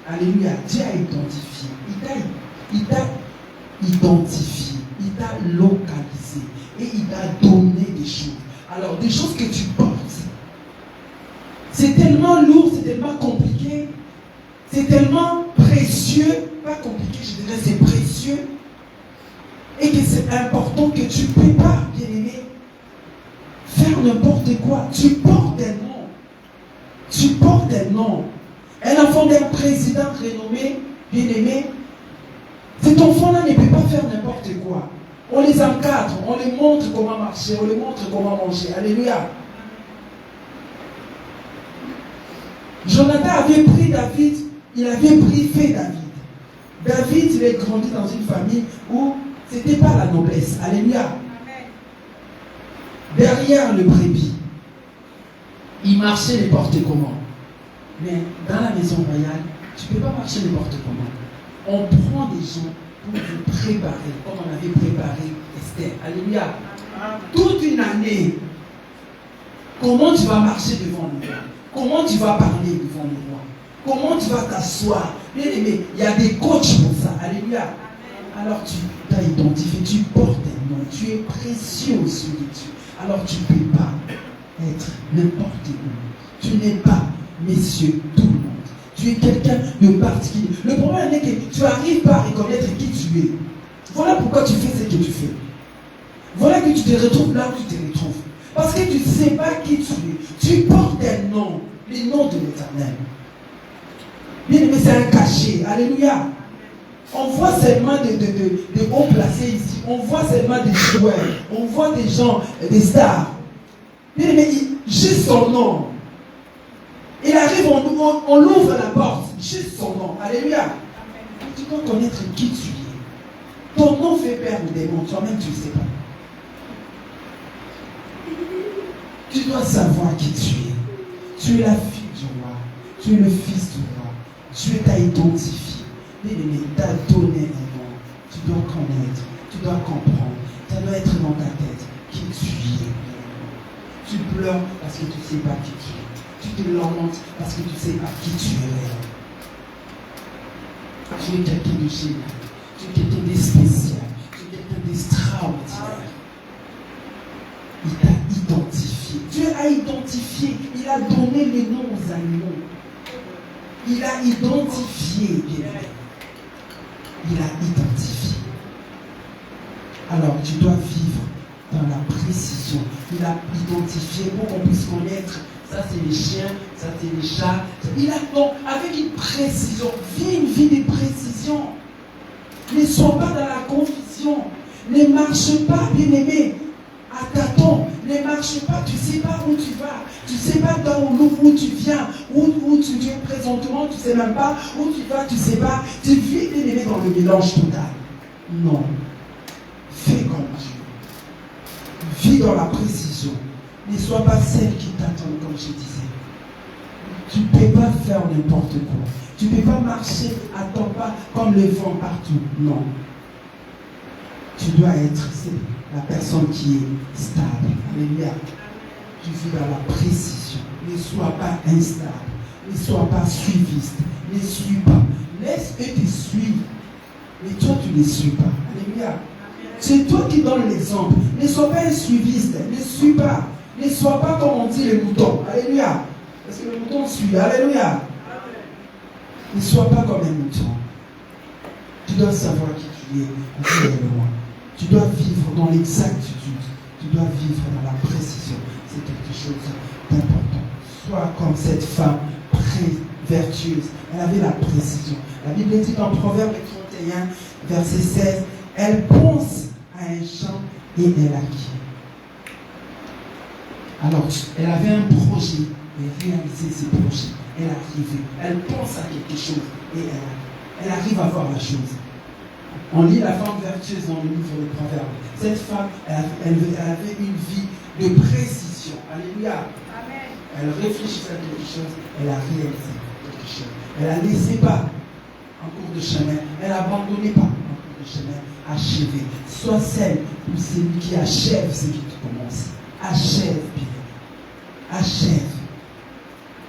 Alléluia. Dieu a identifié. Il t'a identifié. Il t'a localisé. Et il t'a donné des choses. Alors, des choses que tu portes. C'est tellement lourd, c'est tellement compliqué. C'est tellement précieux. Pas compliqué, je dirais, c'est précieux. Et que c'est important que tu ne peux pas, bien aimé, faire n'importe quoi. Tu portes un nom. Tu portes un nom. Un enfant d'un président renommé, bien aimé, cet enfant-là ne peut pas faire n'importe quoi. On les encadre, on les montre comment marcher, on les montre comment manger. Alléluia. Jonathan avait pris David, il avait pris fait David. David, il est grandi dans une famille où ce n'était pas la noblesse. Alléluia. Derrière le brebis, il marchait n'importe comment. Mais dans la maison royale, tu ne peux pas marcher n'importe comment. On prend des gens pour vous préparer, comme on avait préparé Esther. Alléluia. Toute une année, comment tu vas marcher devant le roi? Comment tu vas parler devant le roi? Comment tu vas t'asseoir? Bien aimé, il y a des coachs pour ça. Alléluia. Alors tu t'as identifié, tu portes un nom, tu es précieux aux yeux de Dieu. Alors tu ne peux pas être n'importe où. Tu n'es pas, messieurs, tout le monde. Tu es quelqu'un de particulier. Le problème est que tu n'arrives pas à reconnaître qui tu es. Voilà pourquoi tu fais ce que tu fais. Voilà que tu te retrouves là où tu te retrouves. Parce que tu ne sais pas qui tu es. Tu portes un nom, le nom de l'Éternel. Bien aimé, c'est un cachet. Alléluia. On voit seulement des hauts placés ici. On voit seulement des joueurs. On voit des gens, des stars. Bien aimé, juste son nom. Il arrive, on l'ouvre la porte. Juste son nom. Alléluia. Tu dois connaître qui tu es. Ton nom fait peur aux démons. Toi-même, tu ne sais pas. Tu dois savoir qui tu es. Tu es la fille du roi. Tu es le fils du roi. Dieu t'a identifié. Bien-aimé, t'a donné un nom. Tu dois connaître. Tu dois comprendre. Ça doit être dans ta tête qui tu es. Tu pleures parce que tu ne sais pas qui tu es. Tu te lamentes parce que tu ne sais pas qui tu es. Tu es quelqu'un de génial. Tu es quelqu'un de spécial. Tu es quelqu'un d'extraordinaire. Il t'a identifié. Dieu a identifié. Il a donné les noms aux animaux. Il a identifié. Il a identifié. Alors tu dois vivre dans la précision. Il a identifié pour qu'on puisse connaître. Ça c'est les chiens, ça c'est les chats. Il a donc avec une précision. Vis une vie de précision. Ne sois pas dans la confusion. Ne marche pas, bien-aimé, à tâtons. Ne marche pas, tu ne sais pas où tu vas. Tu ne sais pas où tu viens, où tu viens présentement, tu ne sais même pas où tu vas, tu ne sais pas. Tu vis, bien-aimé, dans le mélange total. Non. Fais comme Dieu. Vis dans la précision. Ne sois pas celle qui t'attend, comme je disais. Tu ne peux pas faire n'importe quoi. Tu ne peux pas marcher à ton pas comme le vent partout. Non. Tu dois être la personne qui est stable. Alléluia. Tu vis dans la précision. Ne sois pas instable. Ne sois pas suiviste. Ne suis pas. Laisse eux te suivre. Mais toi, tu ne suis pas. Alléluia. C'est toi qui donnes l'exemple. Ne sois pas un suiviste. Ne suis pas. Ne sois pas comme on dit les moutons. Alléluia. Parce que le mouton suit. Alléluia. Ne sois pas comme un mouton. Tu dois savoir qui tu es réellement. Tu dois vivre dans l'exactitude. Tu dois vivre dans la précision. C'est quelque chose d'important. Sois comme cette femme vertueuse. Elle avait la précision. La Bible dit dans Proverbe 31, verset 16, elle pense à un champ et elle acquiert. Alors, elle avait un projet et réaliser ses projets. Elle arrive. Elle pense à quelque chose et elle arrive à voir la chose. On lit la femme vertueuse dans le livre de Proverbes. Cette femme, elle avait une vie de précision. Alléluia. Amen. Elle réfléchissait à quelque chose, elle a réalisé quelque chose. Elle ne laissait pas en cours de chemin, elle n'abandonnait pas en cours de chemin, achevée. Sois celle ou celui qui achève ce qui commence. Achève bien. Achève.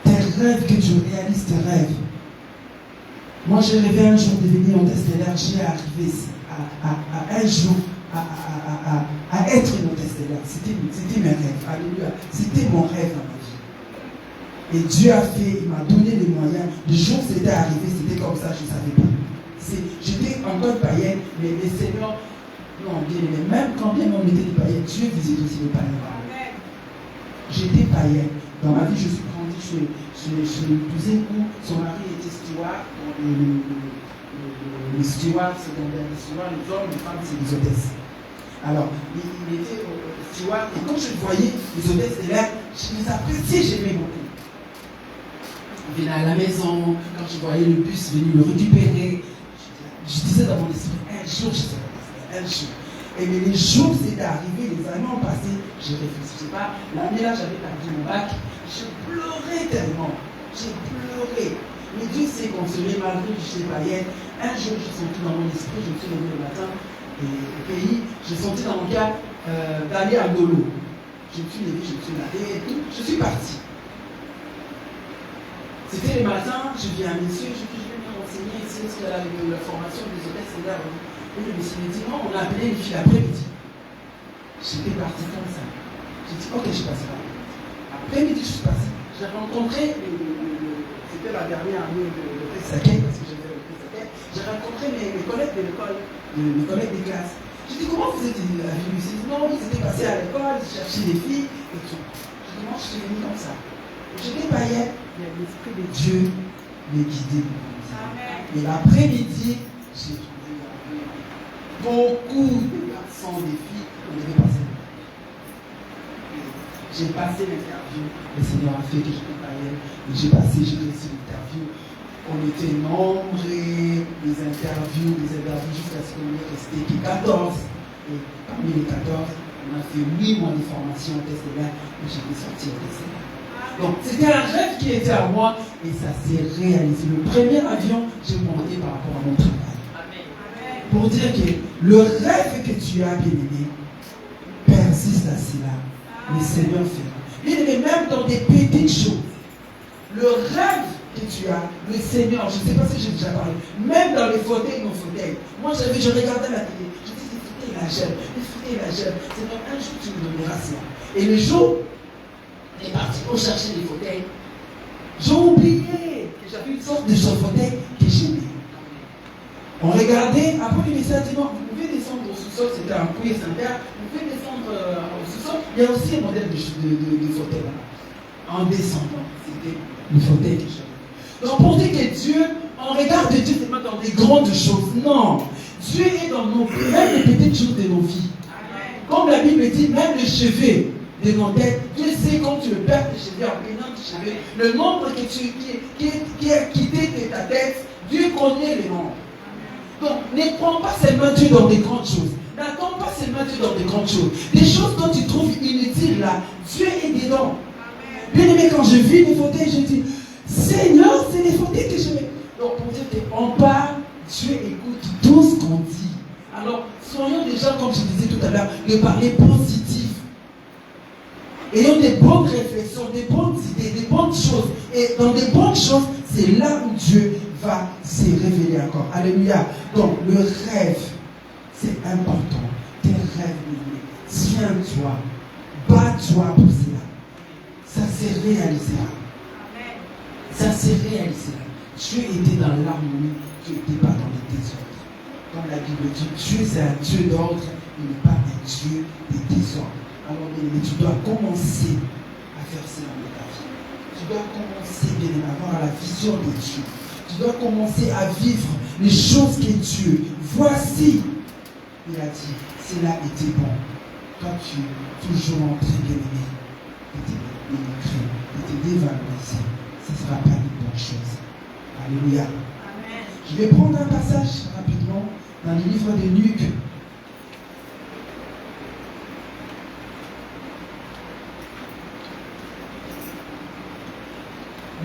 Tes rêves que tu réalises, tes rêves. Moi, j'ai rêvé un jour de venir en Interstellaire. J'ai arrivé à un jour à être une Interstellaire. C'était mes rêves. Alléluia. C'était mon rêve dans ma vie. Et Dieu a fait, il m'a donné les moyens. Le jour où c'était arrivé, c'était comme ça, je ne savais pas. J'étais encore païen, mais les seigneurs, non, bien aimé, même quand bien on était des païens, Dieu visite aussi les païens. J'étais païen. Dans ma vie, je suis grandi chez une cousine où son mari était steward. Les stewards secondaires, les stewards, les hommes, les femmes, c'est les hôtesses. Alors, il était steward, et quand je voyais les hôtesses de l'air, je les appréciais, j'aimais beaucoup. On venait à la maison, quand je voyais le bus venir le récupérer, je disais dans mon esprit, un jour je serai resté, un jour. Et mais les jours c'était arrivé, les années ont passé, je ne réfléchissais pas. L'année là, j'avais perdu mon bac, je pleurais tellement, j'ai pleuré. Mais Dieu s'est consolé malgré que j'étais païenne. Un jour, j'ai senti dans mon esprit, je me suis levé le matin, et au pays, j'ai senti dans mon cœur d'aller à Golo. Je me suis levé, je me suis lavé et tout, je suis parti. C'était le matin, je viens à monsieur, je dis, je vais me renseigner ici, parce qu'il y a la formation des hôtesses, c'est là. Et le monsieur me dit, non, on a appelé une fille l'après-midi. J'étais parti comme ça. J'ai dit, ok, je passe là. Après-midi, je suis passé. J'ai rencontré, c'était la dernière année de Saké, parce que j'avais le Saké. J'ai rencontré mes collègues de l'école, mes collègues des classes. J'ai dit, comment vous êtes venus ici? Non, ils étaient passés à l'école, ils cherchaient des filles et tout. J'ai dit, moi, je suis venu comme ça. J'étais païenne, mais l'esprit de Dieu me guidait. Et l'après-midi, j'ai trouvé beaucoup de garçons, des filles, on devait passer. J'ai passé l'interview, le Seigneur a fait que j'étais païenne, et j'ai réussi l'interview. On était nombreux, des interviews, jusqu'à ce qu'on est resté 14. Et parmi les 14, on a fait 8 mois de formation au test de l'air, et j'étais sorti au test de l'air. Donc c'était un rêve qui était à moi et ça s'est réalisé. Le premier avion, j'ai monté par rapport à mon travail. Amen. Pour dire que le rêve que tu as, bien aimé, persiste à cela. Le Seigneur fera. Bien aimé, même dans des petites choses, le rêve que tu as, le Seigneur, je ne sais pas si j'ai déjà parlé, même dans les fauteuils, nos fauteuils. Moi, je regardais la télé, je dis, les fauteuils, la gêne. Seigneur, un jour, tu me donneras cela. Et le jour, il est parti pour chercher des fauteuils. J'ai oublié que j'avais une sorte de fauteuil que j'aimais. On regardait, après le message dit non, vous pouvez descendre au sous-sol, c'était un cuir sanitaire, vous pouvez descendre au sous-sol. Il y a aussi un modèle de fauteuil là. En descendant, c'était le fauteuil que j'avais. Donc pour dire que Dieu, on regarde Dieu seulement dans des grandes choses. Non, Dieu est dans nos, même les petites choses de nos vies. Comme la Bible dit, même les cheveux de nos têtes, Dieu sait quand tu le perds tes cheveux, en peinant tes cheveux, le nombre qui a quitté de ta tête, Dieu connaît le nombre. Donc, ne prends pas seulement Dieu dans des grandes choses. N'attends pas seulement Dieu dans des grandes choses. Des choses dont tu trouves inutiles là, Dieu est dedans. Bien aimé, quand je vis les fauteuils, je dis, Seigneur, c'est les fauteuils que je mets. Donc, pour dire qu'on parle, Dieu écoute tout ce qu'on dit. Alors, soyons déjà, comme je disais tout à l'heure, de parler positif. Ayons des bonnes réflexions, des bonnes idées, des bonnes choses. Et dans des bonnes choses, c'est là où Dieu va se révéler encore. Alléluia. Donc, le rêve, c'est important. Tes rêves, tiens-toi, bats-toi pour cela. Ça se réalisera. Ça se réalisera. Dieu était dans l'harmonie, Dieu n'était pas dans le désordre. Comme la Bible dit, Dieu c'est un Dieu d'ordre, il n'est pas un Dieu de désordre. Alors, bien, tu dois commencer à faire cela dans ta vie. Tu dois commencer bien à avoir la vision de Dieu. Tu dois commencer à vivre les choses que Dieu. Voici, il a dit, cela était bon. Toi, tu es toujours en train de l'aimer, de te dévaloriser. Ce ne sera pas une bonne chose. Alléluia. Amen. Je vais prendre un passage rapidement dans le livre de Luc.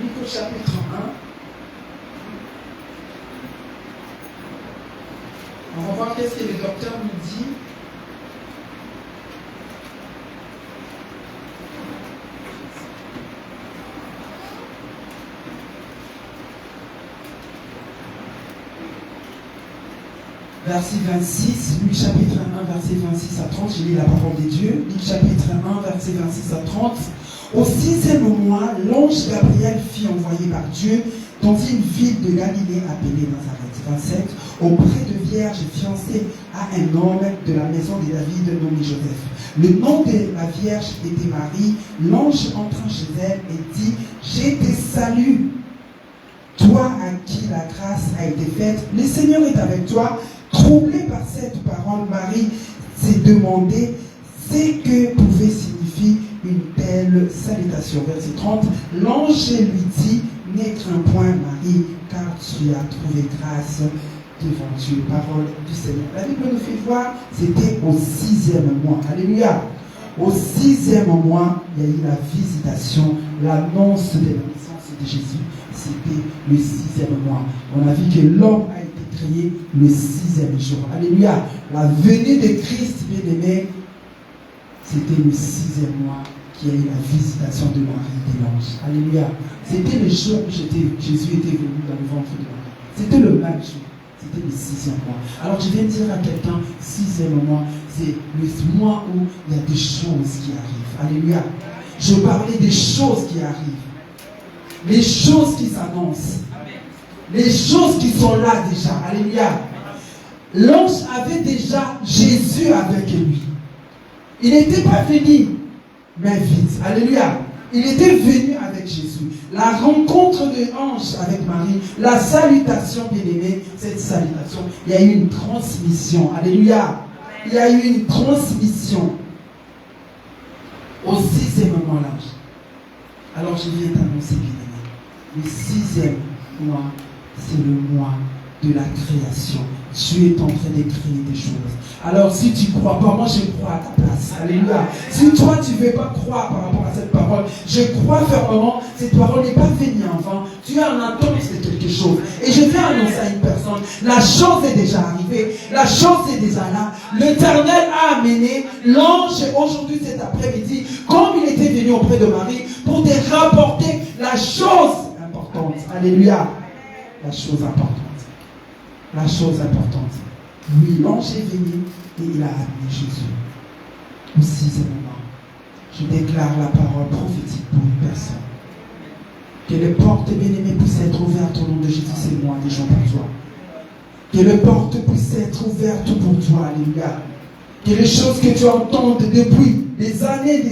Luc au chapitre 1. On va voir qu'est-ce que le docteur nous dit. Verset 26, Luc chapitre 1, verset 26 à 30, je lis la parole de Dieu. Luc chapitre 1, verset 26 à 30. Au 6e mois, l'ange Gabriel fut envoyé par Dieu dans une ville de Galilée appelée Nazareth. 27. Auprès de vierge fiancée à un homme de la maison de David nommé Joseph. Le nom de la vierge était Marie. L'ange entra chez elle et dit: Je te salue, toi à qui la grâce a été faite. Le Seigneur est avec toi. Troublée par cette parole, Marie s'est demandé ce que pouvait signifier une telle salutation. Verset 30. L'ange lui dit: Ne crains point, Marie, car tu as trouvé grâce devant Dieu. Parole du Seigneur. La Bible nous fait voir, c'était au 6e mois. Alléluia. Au 6e mois, il y a eu la visitation, l'annonce de la naissance de Jésus. C'était le 6e mois. On a vu que l'homme a été créé le 6e jour. Alléluia. La venue de Christ, bien-aimé, c'était le 6e mois qui a eu la visitation de Marie et de l'ange. Alléluia. C'était le jour où Jésus était venu dans le ventre de Marie. C'était le même jour. C'était le 6e mois. Alors je viens de dire à quelqu'un, 6e mois, c'est le mois où il y a des choses qui arrivent. Alléluia. Je parlais des choses qui arrivent. Les choses qui s'annoncent. Les choses qui sont là déjà. Alléluia. L'ange avait déjà Jésus avec lui. Il n'était pas venu, mais vite. Alléluia. Il était venu avec Jésus. La rencontre de l'ange avec Marie, la salutation, bien-aimée, cette salutation, il y a eu une transmission. Alléluia. Il y a eu une transmission. Au 6e mois, l'ange. Alors je viens t'annoncer, bien-aimé, le 6e mois, c'est le mois de la création. Dieu est en train de créer des choses. Alors si tu ne crois pas, moi je crois à ta place. Alléluia. Si toi tu ne veux pas croire par rapport à cette parole, je crois fermement, cette parole n'est pas venue en vain. Tu es en attente de quelque chose. Et je viens annoncer à une personne, la chose est déjà arrivée, la chose est déjà là. L'Éternel a amené l'ange aujourd'hui cet après-midi, comme il était venu auprès de Marie, pour te rapporter la chose importante. Alléluia. La chose importante. La chose importante. Oui, l'ange est venu et il a amené Jésus. Au 6e mois, je déclare la parole prophétique pour une personne. Que les portes bien-aimées puissent être ouvertes au nom de Jésus, c'est moi déjà pour toi. Que les portes puissent être ouvertes pour toi, Alléluia. Que les choses que tu entends depuis des années,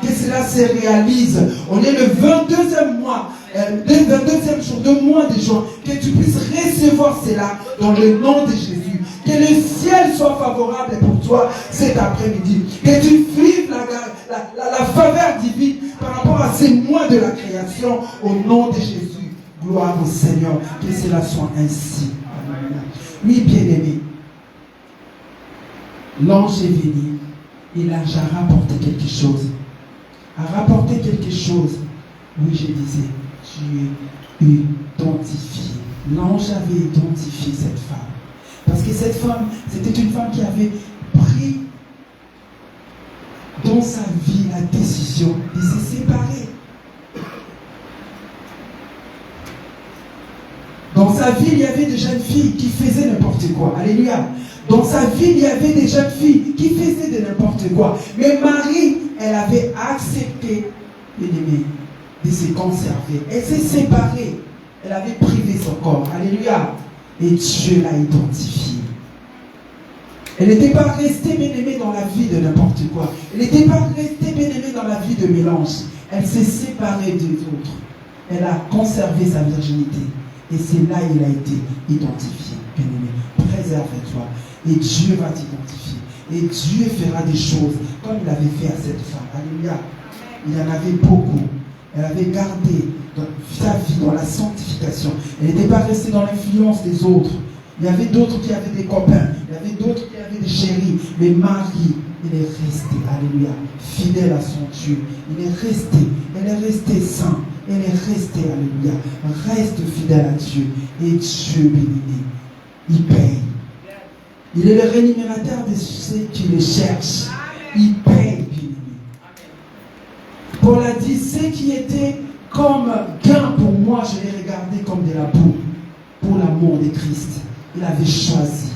que cela se réalise. On est le 22e mois, le 22e jour, de mois de juin. Que tu puisses recevoir cela dans le nom de Jésus. Que le ciel soit favorable pour toi cet après-midi. Que tu vives la faveur divine par rapport à ces mois de la création au nom de Jésus. Gloire au Seigneur. Que cela soit ainsi. Amen. Oui, bien-aimé. L'ange est venu et l'ange a rapporté quelque chose. A rapporté quelque chose. Oui, je disais, tu es identifié. L'ange avait identifié cette femme. Parce que cette femme, c'était une femme qui avait pris dans sa vie la décision de se séparer. Dans sa vie, il y avait des jeunes filles qui faisaient n'importe quoi. Alléluia. Dans sa vie, il y avait des jeunes filles qui faisaient de n'importe quoi. Mais Marie, elle avait accepté, bien-aimé, de se conserver. Elle s'est séparée. Elle avait privé son corps. Alléluia. Et Dieu l'a identifiée. Elle n'était pas restée bien-aimée dans la vie de n'importe quoi. Elle n'était pas restée bien-aimée dans la vie de mélange. Elle s'est séparée des autres. Elle a conservé sa virginité. Et c'est là qu'il a été identifié. Bien-aimé, préserve-toi. Et Dieu va t'identifier. Et Dieu fera des choses comme il avait fait à cette femme. Alléluia. Il y en avait beaucoup. Elle avait gardé sa vie dans la sanctification. Elle n'était pas restée dans l'influence des autres. Il y avait d'autres qui avaient des copains. Il y avait d'autres qui avaient des chéris. Mais Marie, il est resté, alléluia, fidèle à son Dieu. Il est resté, elle est restée sainte. Elle est restée, alléluia. Reste fidèle à Dieu. Et Dieu béni, il paye. Il est le rémunérateur de ceux qui le cherchent. Il paye, bien-aimé. Paul a dit, ce qui était comme gain pour moi, je l'ai regardé comme de la boue pour l'amour de Christ. Il avait choisi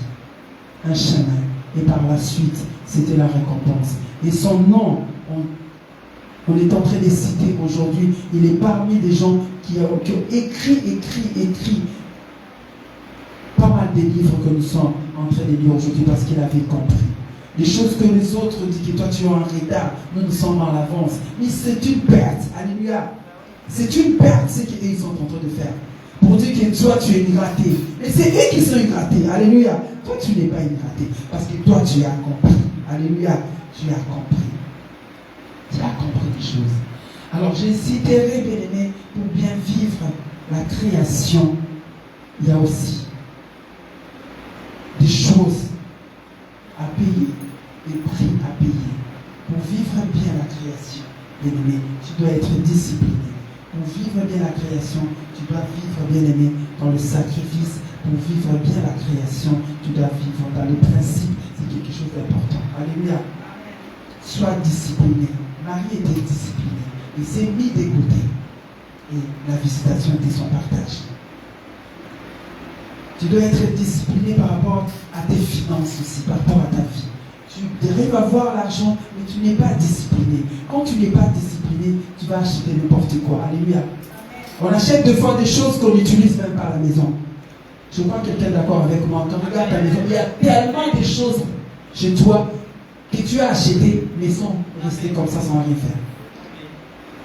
un chemin et par la suite, c'était la récompense. Et son nom, on est en train de citer aujourd'hui, il est parmi des gens qui ont écrit pas mal des livres que nous sommes en train de lire aujourd'hui parce qu'il avait compris. Les choses que les autres disent que toi tu es en retard, nous sommes en avance. Mais c'est une perte, alléluia. C'est une perte ce qu'ils sont en train de faire. Pour dire que toi tu es ingraté. Mais c'est eux qui sont ingratés, alléluia. Toi tu n'es pas ingraté parce que toi tu as compris. Alléluia, tu as compris. Tu as compris les choses. Alors j'insisterai, bien-aimé, pour bien vivre la création. Il y a aussi des choses à payer, des prix à payer. Pour vivre bien la création, bien-aimé, tu dois être discipliné. Pour vivre bien la création, tu dois vivre, bien-aimé, dans le sacrifice. Pour vivre bien la création, tu dois vivre dans les principes. C'est quelque chose d'important. Alléluia. Sois discipliné. Marie était disciplinée. Il s'est mis de côté. Et la visitation était son partage. Tu dois être discipliné par rapport à tes finances aussi, par rapport à ta vie. Tu devrais avoir l'argent, mais tu n'es pas discipliné. Quand tu n'es pas discipliné, tu vas acheter n'importe quoi. Alléluia. On achète des fois des choses qu'on n'utilise même pas à la maison. Je crois que quelqu'un est d'accord avec moi. Quand tu regardes ta maison, il y a tellement de choses chez toi que tu as achetées, mais sans rester comme ça, sans rien faire.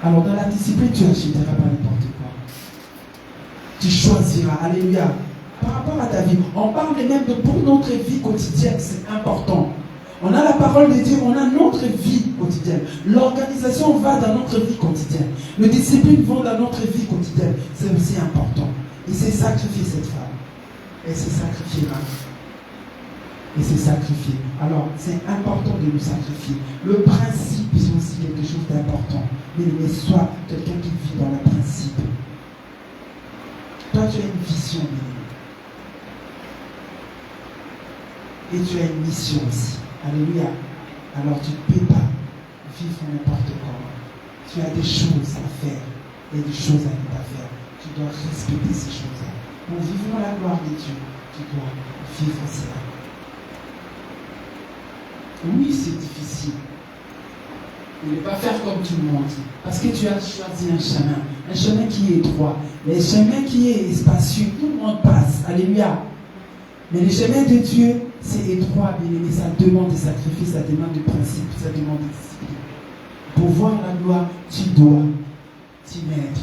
Alors dans la discipline, tu n'achèteras pas n'importe quoi. Tu choisiras. Alléluia. Par rapport à ta vie, on parle même de pour notre vie quotidienne, c'est important. On a la parole de Dieu, on a notre vie quotidienne. L'organisation va dans notre vie quotidienne. Les disciplines vont dans notre vie quotidienne. C'est aussi important. Il s'est sacrifié cette femme. Elle s'est sacrifiée là. Et s'est sacrifié. Alors, c'est important de nous sacrifier. Le principe, c'est aussi quelque chose d'important. Mais sois quelqu'un qui vit dans le principe. Toi, tu as une vision, et tu as une mission aussi. Alléluia. Alors tu ne peux pas vivre n'importe comment. Tu as des choses à faire et des choses à ne pas faire. Tu dois respecter ces choses-là. Pour vivre la gloire de Dieu, tu dois vivre cela. Oui, c'est difficile. Ne pas faire comme tout le monde. Parce que tu as choisi un chemin qui est étroit. Les chemins qui est spacieux, tout le monde passe. Alléluia. Mais le chemin de Dieu, c'est étroit, bien aimé. Ça demande des sacrifices, ça demande des principes, ça demande des disciplines. Pour voir la gloire, tu dois t'y mettre.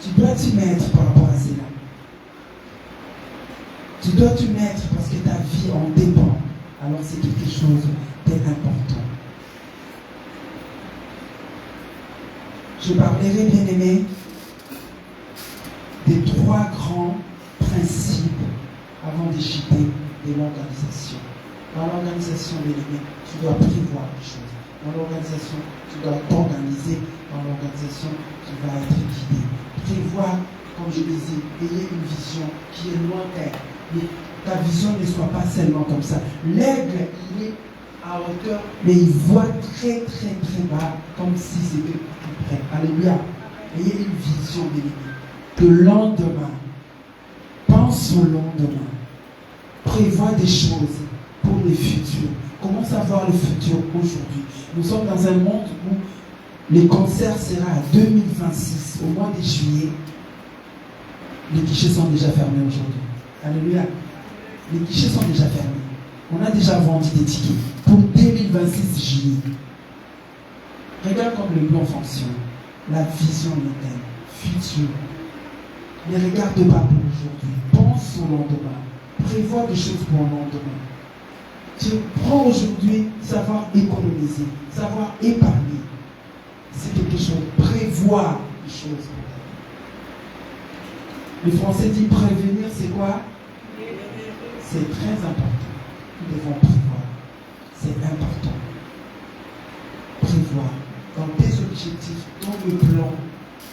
Tu dois t'y mettre par rapport à cela. Tu dois t'y mettre parce que ta vie en dépend. Alors c'est quelque chose d'important. Je parlerai, bien aimé, des 3 grands principes avant d'échapper de l'organisation. Dans l'organisation, bien aimé, tu dois prévoir les choses. Dans l'organisation, tu dois t'organiser. Dans l'organisation, tu vas être guidé. Prévoir, comme je disais, ayez une vision qui est lointaine. Mais ta vision ne soit pas seulement comme ça. L'aigle, il est à hauteur, mais il voit très très très bas, comme si c'était tout près. Alléluia. Ayez une vision, bien aimé. Le lendemain, pense au lendemain. Prévois des choses pour le futur. Commence à voir le futur aujourd'hui. Nous sommes dans un monde où les concerts seront à 2026, au mois de juillet. Les guichets sont déjà fermés aujourd'hui. Alléluia. Les guichets sont déjà fermés. On a déjà vendu des tickets pour 2026 juillet. Regarde comme le plan fonctionne. La vision lointaine, futur. Ne regarde pas pour aujourd'hui. Pense au lendemain. Prévois des choses pour le lendemain. Tu prends aujourd'hui savoir économiser, savoir épargner. C'est quelque chose. Prévoir des choses. Le français dit prévenir, c'est quoi? C'est très important. Nous devons prévoir. C'est important. Prévoir. Dans tes objectifs, dans le plan,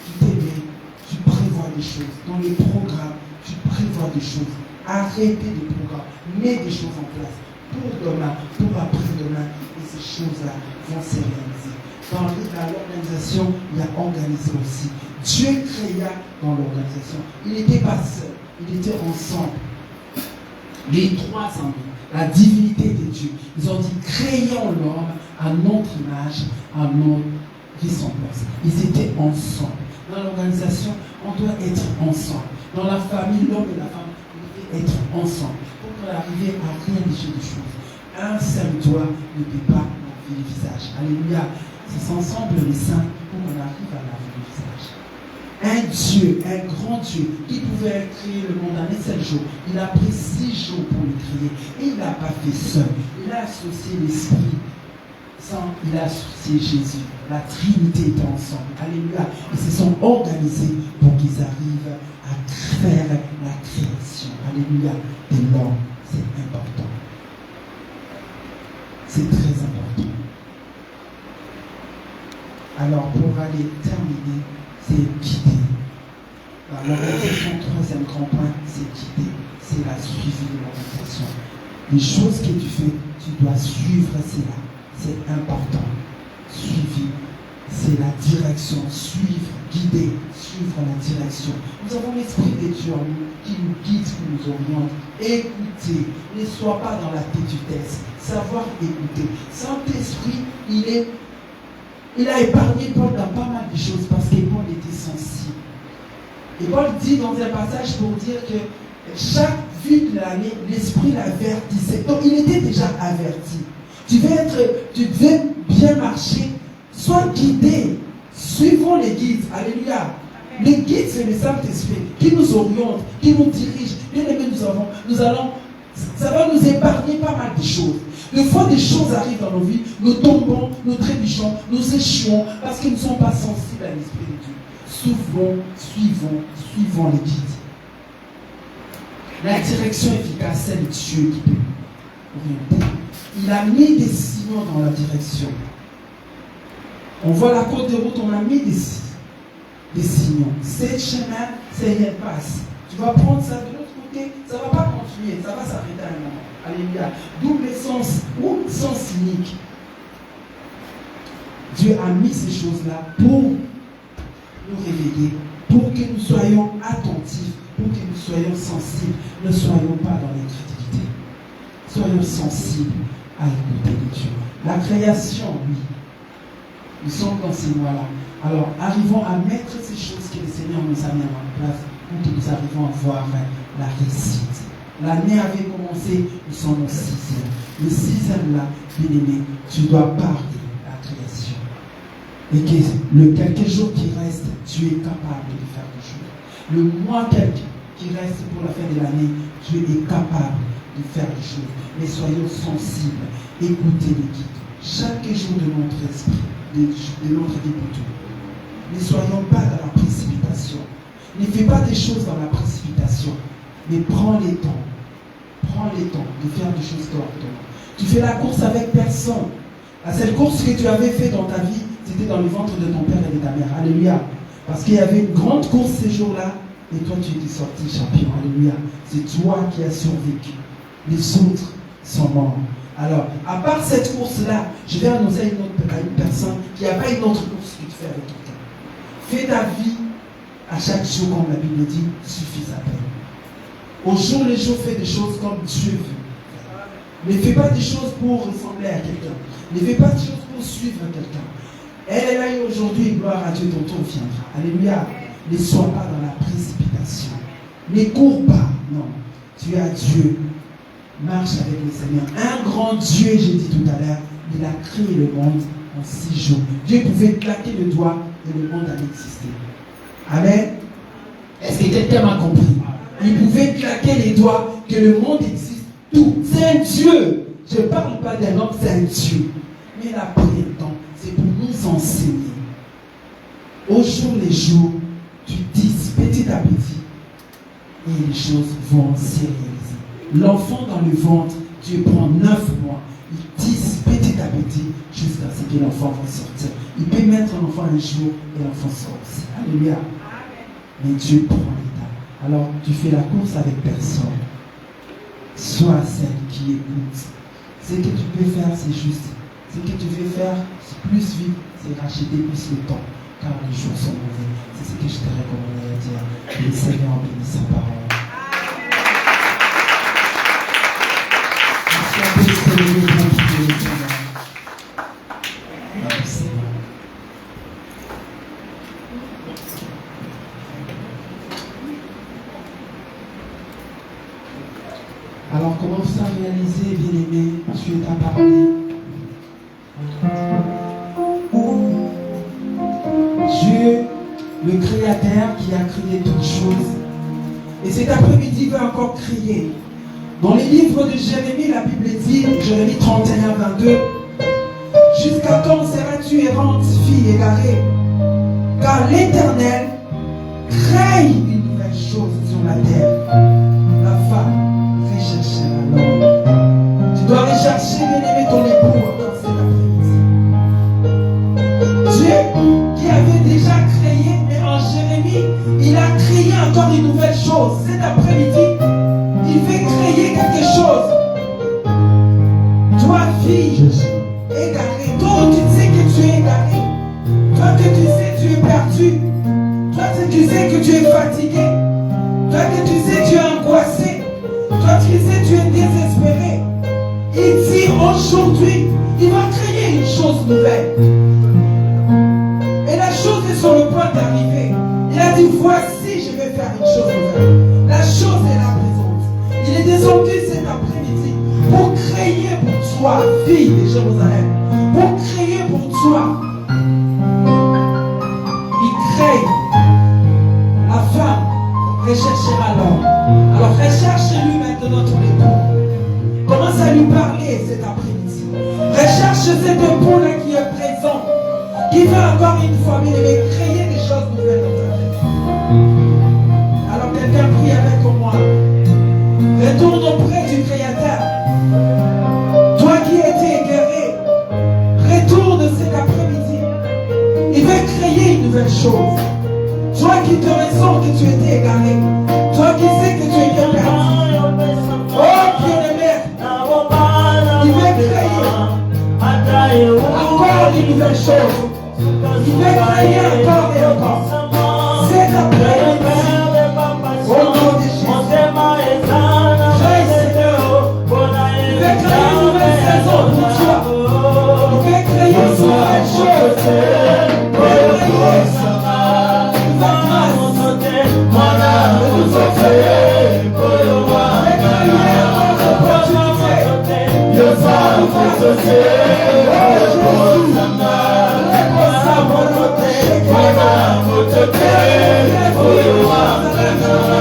tu t'aimes, tu prévois des choses. Dans les programmes, tu prévois des choses. Arrêtez des programmes. Mets des choses en place. Pour demain, pour après-demain. Et ces choses-là vont se réaliser. Dans l'organisation, il y a organisé aussi. Dieu créa dans l'organisation. Il n'était pas seul. Il était ensemble. Les trois ennemis, la divinité de Dieu. Ils ont dit, créons l'homme à notre image, à notre ressemblance. Ils étaient ensemble. Dans l'organisation, on doit être ensemble. Dans la famille, l'homme et la femme doivent être ensemble. Pour arriver à réaliser des choses. Un seul doigt ne peut pas laver le visage. Alléluia. C'est ensemble les saints pour qu'on arrive à laver le visage. Un Dieu, un grand Dieu, qui pouvait créer le monde en un seul jour. Il a pris 6 jours pour le créer. Et il ne l'a pas fait seul. Il a associé l'Esprit Saint, il a associé Jésus. La Trinité était ensemble. Alléluia. Ils se sont organisés pour qu'ils arrivent à faire la création. Alléluia. Et l'homme, c'est important. C'est très important. Alors, pour aller terminer, c'est guider. L'organisation, troisième grand point, c'est guider. C'est la suivi de l'organisation. Les choses que tu fais, tu dois suivre cela. C'est important. Suivi, c'est la direction. Suivre, guider, suivre la direction. Nous avons l'Esprit de Dieu en nous qui nous guide, qui nous oriente. Écoutez, ne sois pas dans la tétutesse. Savoir écouter. Saint-Esprit, il a épargné Paul dans pas mal de choses parce que Paul était sensible. Et Paul dit dans un passage pour dire que chaque vie de l'année, l'Esprit l'avertissait. Donc il était déjà averti. Tu devais bien marcher, sois guidé. Suivons les guides. Alléluia. Les guides, c'est le Saint-Esprit qui nous oriente, qui nous dirige. Bien aimé, ça va nous épargner pas mal de choses. Des fois, des choses arrivent dans nos vies, nous tombons, nous trébuchons, nous échouons parce qu'ils ne sont pas sensibles à l'Esprit de Dieu. Suivons les guides. La direction efficace, c'est Dieu qui peut orienter. Il a mis des signaux dans la direction. On voit la côte de route, on a mis des signaux. C'est chemin, c'est une passe. Tu vas prendre ça de l'autre côté, ça ne va pas continuer, ça va s'arrêter à un moment. Alléluia. Double sens ou sens unique. Dieu a mis ces choses-là pour nous réveiller, pour que nous soyons attentifs, pour que nous soyons sensibles. Ne soyons pas dans l'incrédulité. Soyons sensibles à écouter Dieu. La création, oui. Nous sommes dans ces mois-là. Alors, arrivons à mettre ces choses que le Seigneur nous a mis en place pour que nous arrivions à voir la réussite. L'année avait commencé, nous sommes au 6e. Le 6e là, bien aimé, tu dois parler de la création. Et que le quelques jours qui restent, tu es capable de faire des choses. Le mois qui reste pour la fin de l'année, tu es capable de faire des choses. Mais soyons sensibles, écoutez le guide. Chaque jour de notre esprit, de notre vie pour tout. Ne soyons pas dans la précipitation. Ne fais pas des choses dans la précipitation. Mais prends les temps. Prends les temps de faire des choses correctement. Tu fais la course avec personne. La seule course que tu avais fait dans ta vie, c'était dans le ventre de ton père et de ta mère. Alléluia. Parce qu'il y avait une grande course ces jours-là, et toi tu étais sorti champion. Alléluia. C'est toi qui as survécu. Les autres sont morts. Alors, à part cette course-là, je vais annoncer à une personne qui n'a pas une autre course que tu fais avec quelqu'un. Fais ta vie à chaque jour, comme la Bible dit, suffit sa peine. Au jour le jour, fais des choses comme Dieu veut. Ne fais pas des choses pour ressembler à quelqu'un. Ne fais pas des choses pour suivre quelqu'un. Elle est là et aujourd'hui, gloire à Dieu, ton tour viendra. Alléluia. Ne sois pas dans la précipitation. Ne cours pas. Non. Tu es à Dieu. Marche avec le Seigneur. Un grand Dieu, j'ai dit tout à l'heure, il a créé le monde en 6 jours. Dieu pouvait claquer le doigt et le monde allait exister. Amen. Est-ce que quelqu'un m'a compris? Il pouvait claquer les doigts que le monde existe. Tout. C'est un Dieu. Je ne parle pas d'un homme, c'est un Dieu. Mais il a pris le temps. C'est pour nous enseigner. Au jour les jours, tu dis petit à petit. Et les choses vont se réaliser. L'enfant dans le ventre, Dieu prend 9 mois. Il tisse petit à petit jusqu'à ce que l'enfant va sortir. Il peut mettre l'enfant un jour et l'enfant sort aussi. Alléluia. Mais Dieu prend l'état. Alors tu fais la course avec personne. Sois celle qui écoute. Ce que tu peux faire, c'est juste. Ce que tu veux faire, c'est plus vite, c'est racheter plus le temps. Car les jours sont mauvais. C'est ce que je te recommande à dire. Que le Seigneur bénisse sa parole. Alors commence à réaliser, bien-aimé, tu es ta parole. Dieu, le Créateur qui a créé toutes choses. Et cet après-midi va encore crier. Dans les livres de Jérémie, la Bible dit, Jérémie 31, 22, jusqu'à quand seras-tu errante, fille égarée? Car l'Éternel crée une nouvelle chose sur la terre. La femme recherchera l'homme. Tu dois rechercher, bien-aimé, ton époux encore cet après-midi. Dieu qui avait déjà créé, mais en Jérémie, il a créé encore une nouvelle chose. Cet après-midi, il veut créer quelque chose. Toi, fille, égarée. Toi, tu sais que tu es égarée. Toi, que tu sais que tu es perdu. Toi, que tu sais que tu es fatigué. Toi, que tu sais que tu es angoissé. Toi, tu sais que tu es désespéré. Il dit aujourd'hui, il va créer une chose nouvelle. Et la chose est sur le point d'arriver. Il a dit, voici, je vais faire une chose nouvelle. La chose est là présente. Il est descendu cet après-midi pour créer pour toi, fille de Jérusalem, pour créer pour toi. Il crée. La femme recherchera l'homme. Alors recherche-lui maintenant ton époux. Commence à lui parler cet après-midi. Recherche cet époux-là qui est présent, qui veut encore une fois, mais créer des choses nouvelles dans ta vie. Alors quelqu'un prie avec moi. Retourne auprès du Créateur. Toi qui étais égaré, retourne cet après-midi. Il veut créer une nouvelle chose. Toi qui te ressens que tu étais égaré, toi qui sais que tu es bien perdu. Oh Dieu de merde, il veut créer encore une nouvelle chose. Il veut créer encore et encore. Cet après-midi, au nom de Jésus.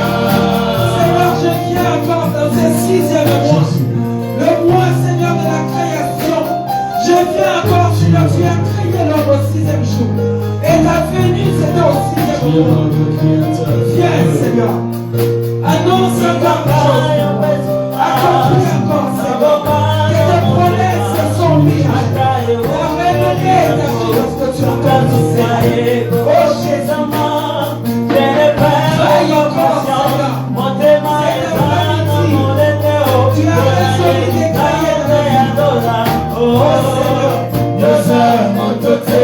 Seigneur, je viens encore dans ce 6e mois, le mois, Seigneur, de la création. Je viens encore, Seigneur, tu as créé l'homme au 6e jour. Et ta venue, c'était au 6e jour. Viens, Seigneur. Annonce encore quelque chose. Accomplis encore, Seigneur. Que tes promesses sont mises. Pour révéler ta vie lorsque tu entends tout ça. Oh Jésus. Veille encore, Seigneur. Tu as raison de déclarer de la vie. Oh Seigneur. Nous sommes en côté.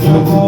Joko